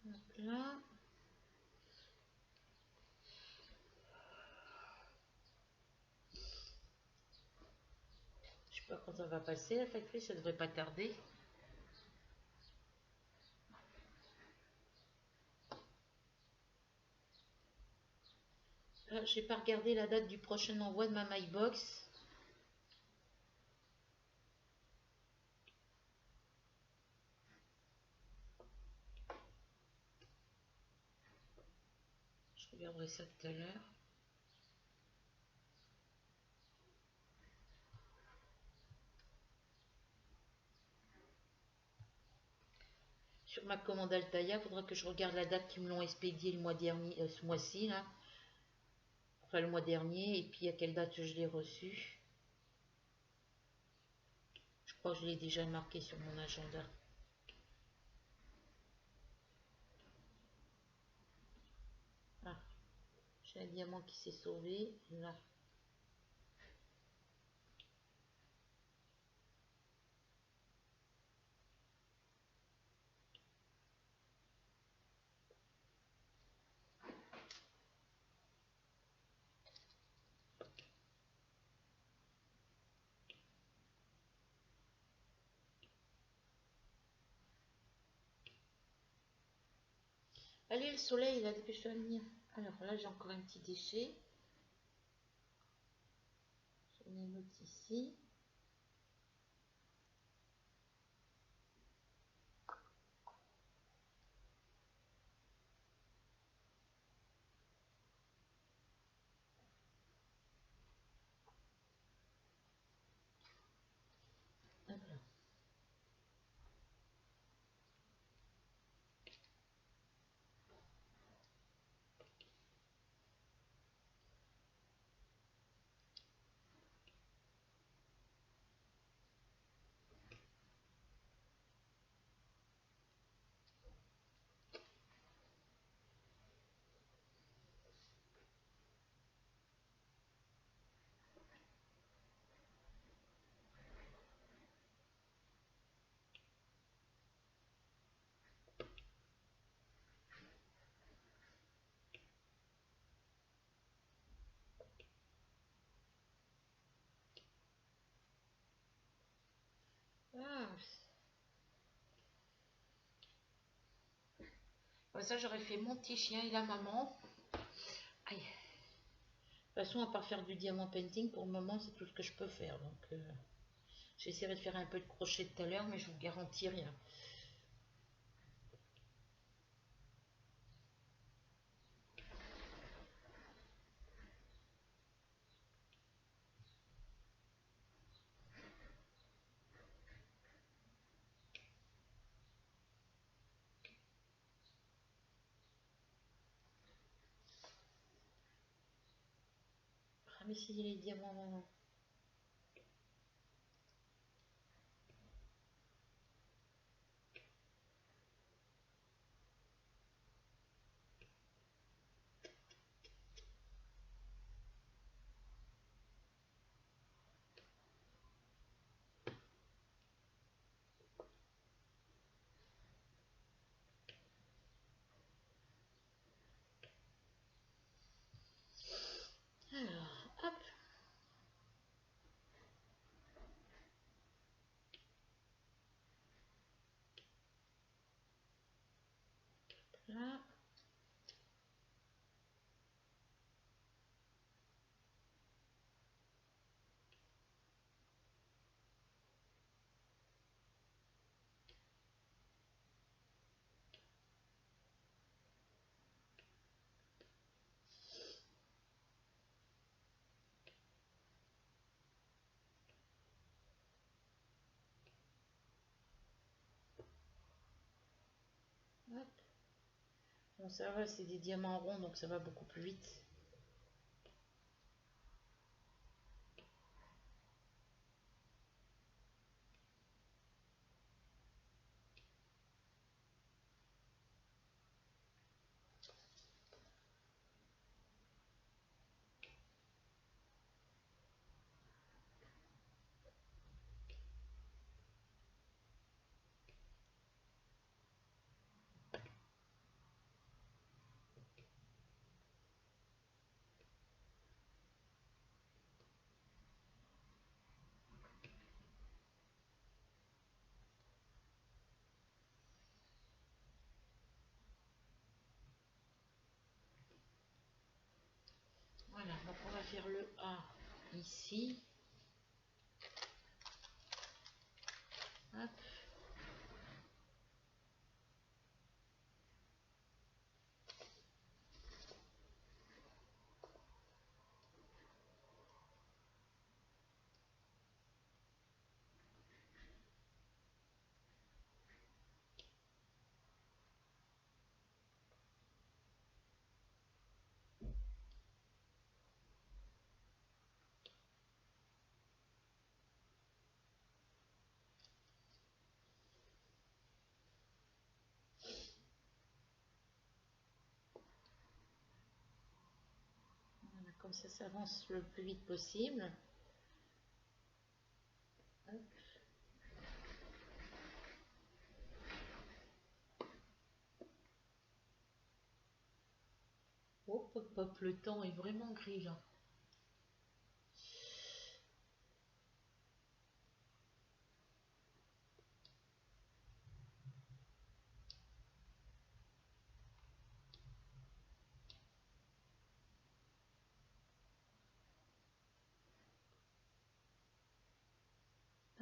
Donc là, je sais pas quand ça va passer la factory, ça devrait pas tarder. Là, j'ai pas regardé la date du prochain envoi de ma MyBox. Je regarderai ça tout à l'heure. Sur ma commande Altaïa, il faudra que je regarde la date qu'ils me l'ont expédié le mois dernier, ce mois-ci, là. Enfin, le mois dernier, et puis à quelle date je l'ai reçu. Je crois que je l'ai déjà marqué sur mon agenda. Ah, j'ai un diamant qui s'est sauvé, là. Allez, le soleil, là, dépêche-toi de venir. Alors là, j'ai encore un petit déchet. J'en ai un autre ici. Hop là. Ah, ouais, ça, j'aurais fait mon petit chien et la maman. Aïe. De toute façon, à part faire du diamant painting, pour le moment, c'est tout ce que je peux faire. Donc, j'essaierai de faire un peu de crochet tout à l'heure, mais je vous garantis rien. Ah, mais si les diamants... Alors, hop. Là. Bon, ça va, c'est des diamants ronds, donc ça va beaucoup plus vite. Voilà, donc on va faire le A ici. Hop. Voilà, comme ça s'avance le plus vite possible. Hop. Hop, hop, hop, le temps est vraiment gris là.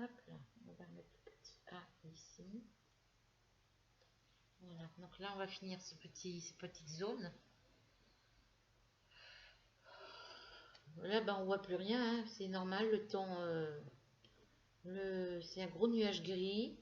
Hop là, on va mettre le petit A ici. Voilà, donc là on va finir ces petites zones. Là ben on voit plus rien, hein, c'est normal, le temps, c'est un gros nuage gris.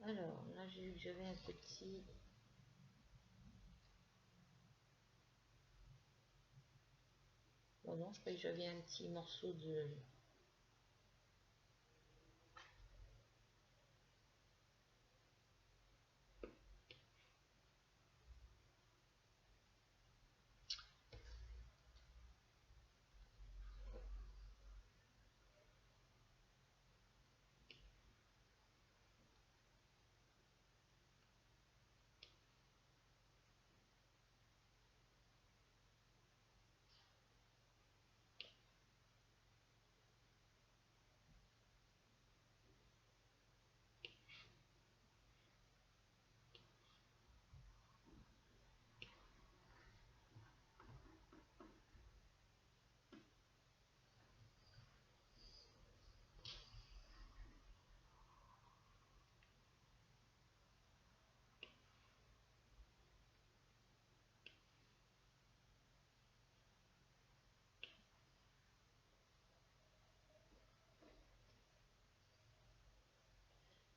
Alors là j'ai vu que j'avais un petit... Bon non, je croyais que j'avais un petit morceau de...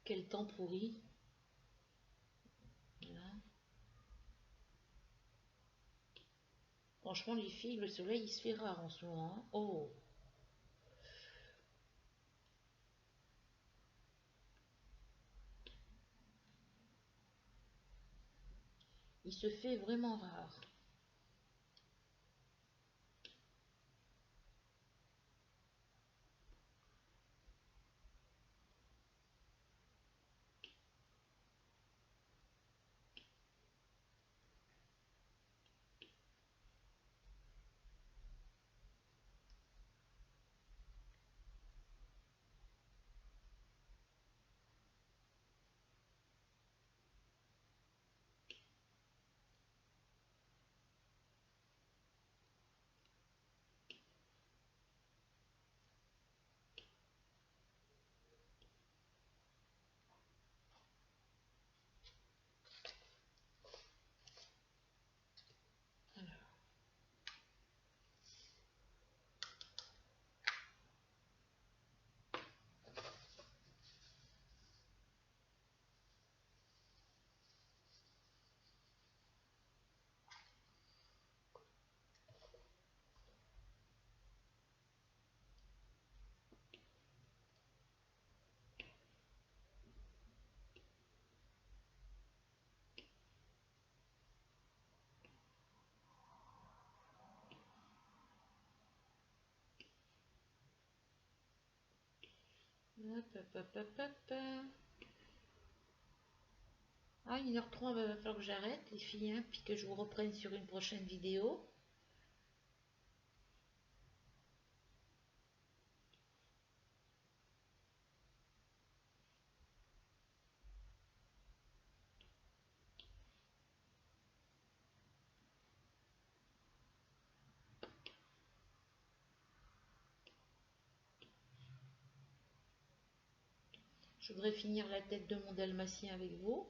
Quel temps pourri. Voilà. Franchement les filles, le soleil il se fait rare en ce moment, hein. Oh, il se fait vraiment rare. Hop, hop, hop, hop, hop. Ah, 1h03, il va falloir que j'arrête les filles, hein, puis que je vous reprenne sur une prochaine vidéo. Je voudrais finir la tête de mon dalmatien avec vous.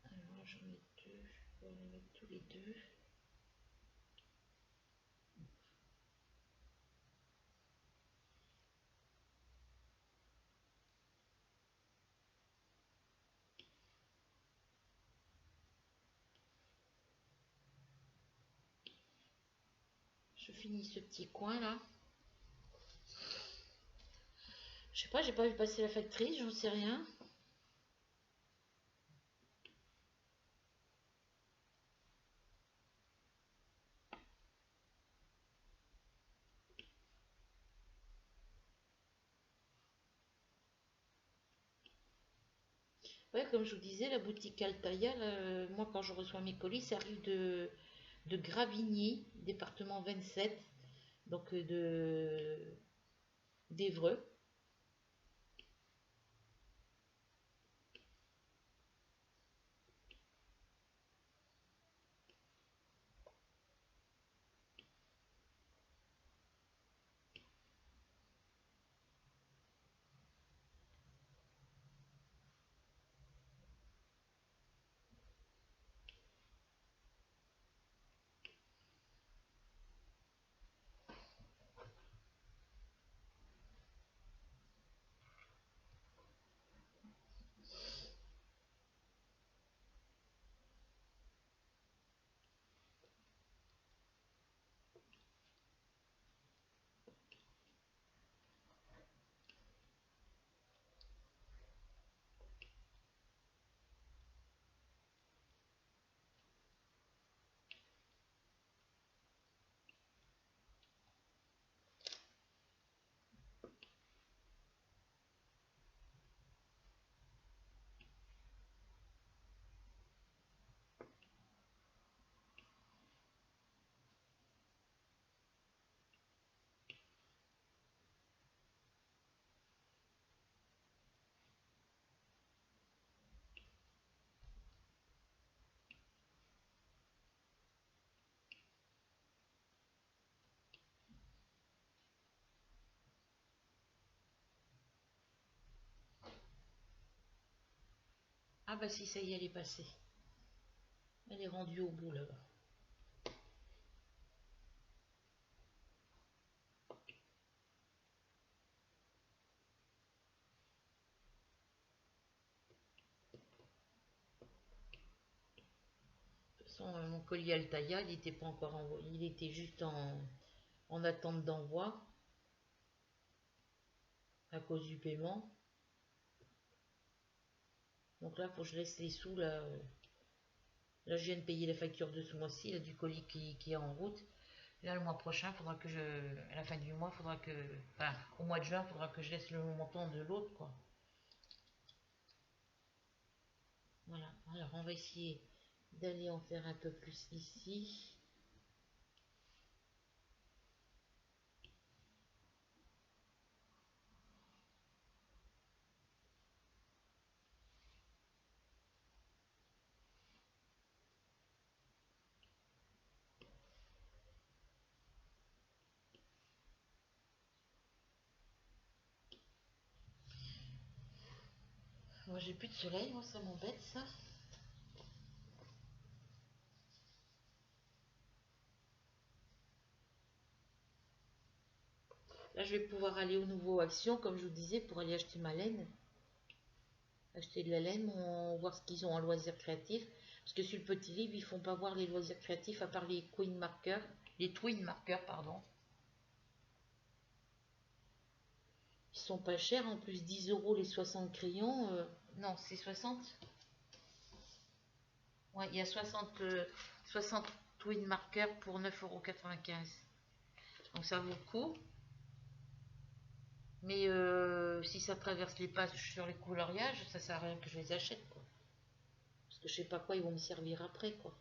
Alors j'en ai deux, je vais les mettre tous les deux. Je finis ce petit coin là. Je sais pas, j'ai pas vu passer la factrice, j'en sais rien. Ouais, comme je vous disais, la boutique Altaïa, moi quand je reçois mes colis, ça arrive de Gravigny, département 27, donc d'Évreux. Ah bah si, ça y est, elle est passée. Elle est rendue au bout là-bas. De toute façon, mon colis Altaïa, il n'était pas encore envoyé, il était juste en attente d'envoi à cause du paiement. Donc là, il faut que je laisse les sous là. Là, je viens de payer la facture de ce mois-ci, là, du colis qui est en route. Là, le mois prochain, faudra que à la fin du mois, faudra que, enfin, au mois de juin, faudra que je laisse le montant de l'autre, quoi. Voilà. Alors, on va essayer d'aller en faire un peu plus ici. Moi, j'ai plus de soleil, moi, ça m'embête, ça. Là, je vais pouvoir aller au nouveau Action, comme je vous disais, pour aller acheter ma laine. Acheter de la laine, voir ce qu'ils ont en loisirs créatifs. Parce que sur le petit livre, ils font pas voir les loisirs créatifs, à part les Queen Markers, les Twin Markers, pardon. sont pas chers. En plus, 10 € les 60 crayons. Non, c'est 60. Ouais, il y a 60 twin markers pour 9,95 €. Donc ça vaut le coup. Mais si ça traverse les pages sur les coloriages, ça sert à rien que je les achète, quoi. Parce que je sais pas quoi ils vont me servir après, quoi.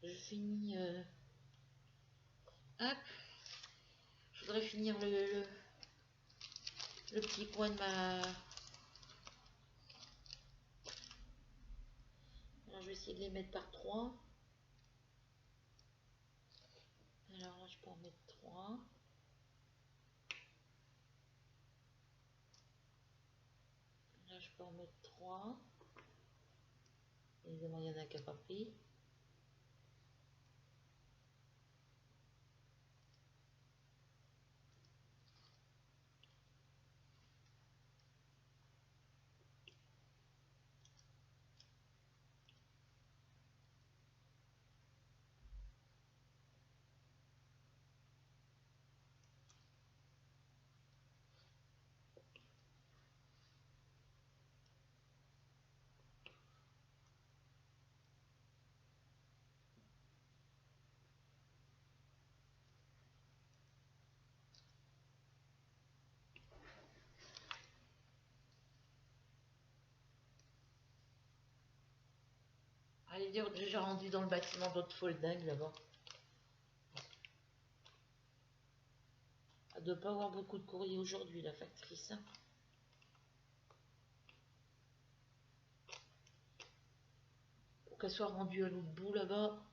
Je finis. Hop. Je voudrais finir le petit coin de ma. Alors, je vais essayer de les mettre par 3. Alors là, je peux en mettre 3. Là, je peux en mettre 3. Évidemment, il y en a qui n'a pas pris. Allez, j'ai déjà rendu dans le bâtiment d'autres folding là-bas. Elle ne doit pas avoir beaucoup de courrier aujourd'hui, la factrice. Hein. Pour qu'elle soit rendue à l'autre bout là-bas.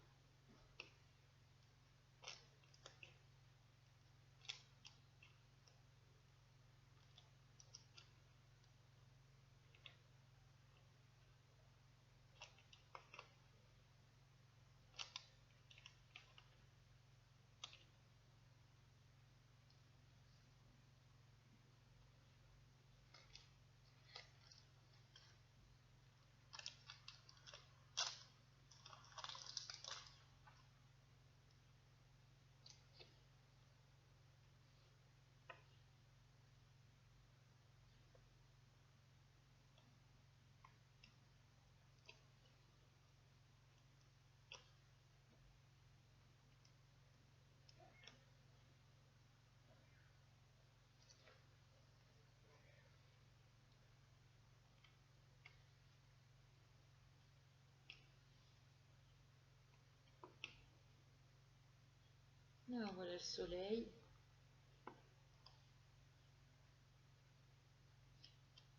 Alors voilà le soleil.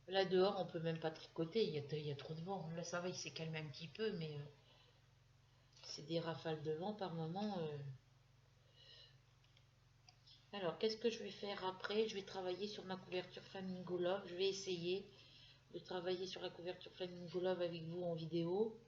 Là dehors, on peut même pas tricoter, il y a trop de vent. Là ça va, il s'est calmé un petit peu, mais c'est des rafales de vent par moment. Alors, qu'est-ce que je vais faire après? Je vais travailler sur ma couverture Flamingo Love. Je vais essayer de travailler sur la couverture Flamingo Love avec vous en vidéo.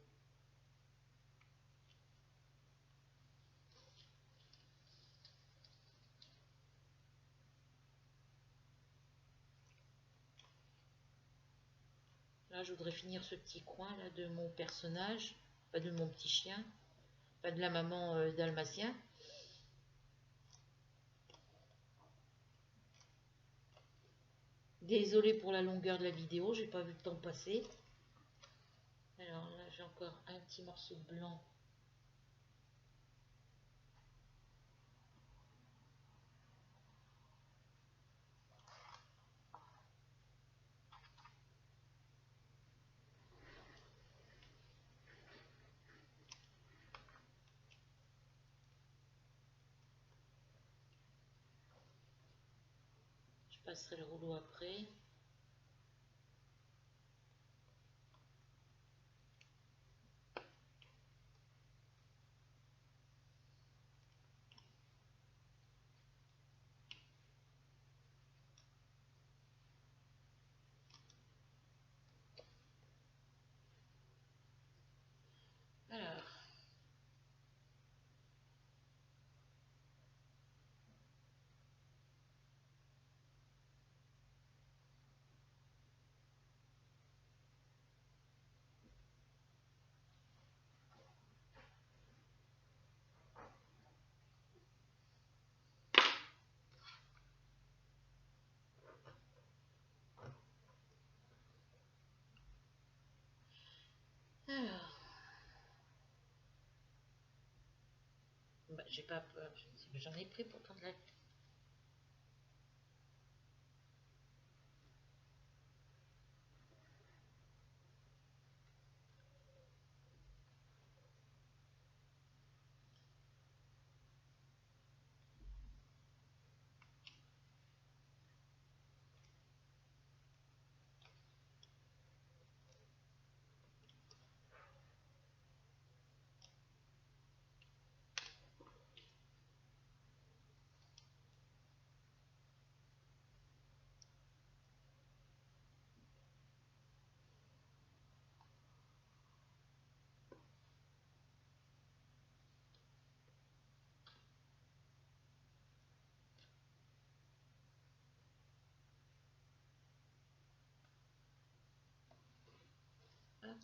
Là, je voudrais finir ce petit coin là de mon personnage, pas de mon petit chien, pas de la maman dalmatien. Désolée pour la longueur de la vidéo, j'ai pas vu le temps passer. Alors là, j'ai encore un petit morceau de blanc. Je passerai le rouleau après. Alors, Alors, bah, j'ai pas peur, j'en ai pris pour prendre la... Hop.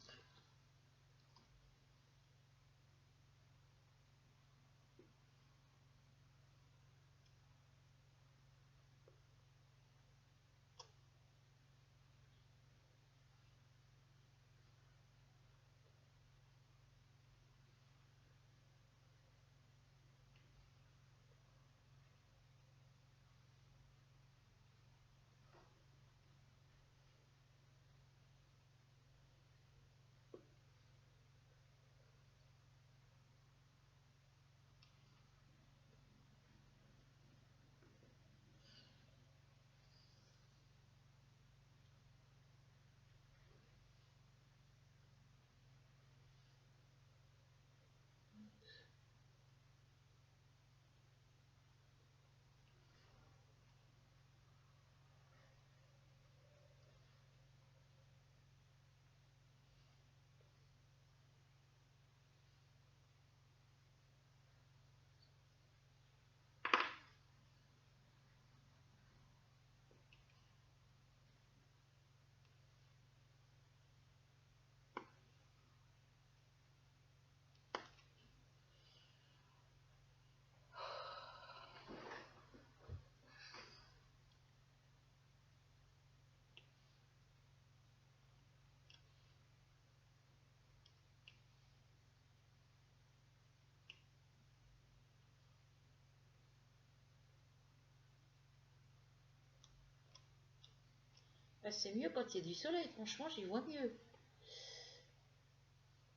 Bah, c'est mieux quand il y a du soleil, franchement, j'y vois mieux.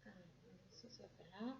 Ça va là.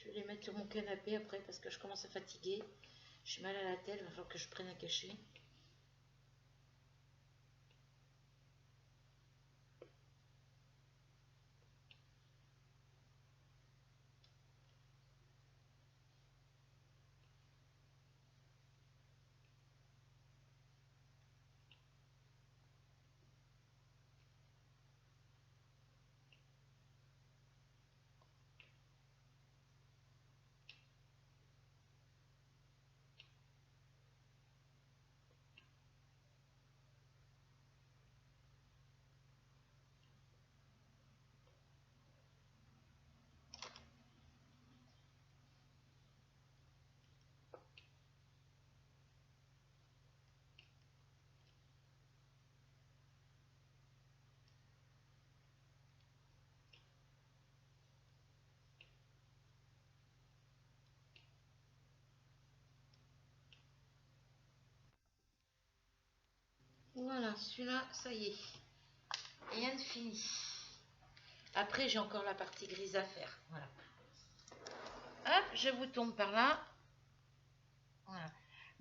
Je vais les mettre sur mon canapé après parce que je commence à fatiguer. J'ai mal à la tête, il va falloir que je prenne un cachet. Voilà, celui-là, ça y est. Rien de fini. Après, j'ai encore la partie grise à faire. Voilà. Hop, je vous tombe par là. Voilà.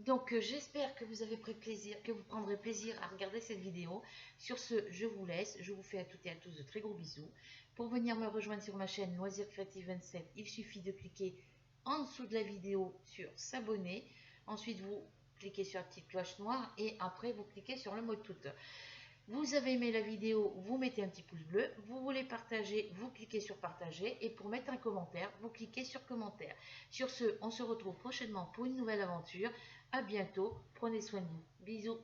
Donc j'espère que vous avez pris plaisir, que vous prendrez plaisir à regarder cette vidéo. Sur ce, je vous laisse. Je vous fais à toutes et à tous de très gros bisous. Pour venir me rejoindre sur ma chaîne Loisirs Créatifs 27, il suffit de cliquer en dessous de la vidéo sur s'abonner. Ensuite, vous cliquez sur la petite cloche noire et après, vous cliquez sur le mot toutes. Vous avez aimé la vidéo, vous mettez un petit pouce bleu. Vous voulez partager, vous cliquez sur partager. Et pour mettre un commentaire, vous cliquez sur commentaire. Sur ce, on se retrouve prochainement pour une nouvelle aventure. À bientôt, prenez soin de vous. Bisous.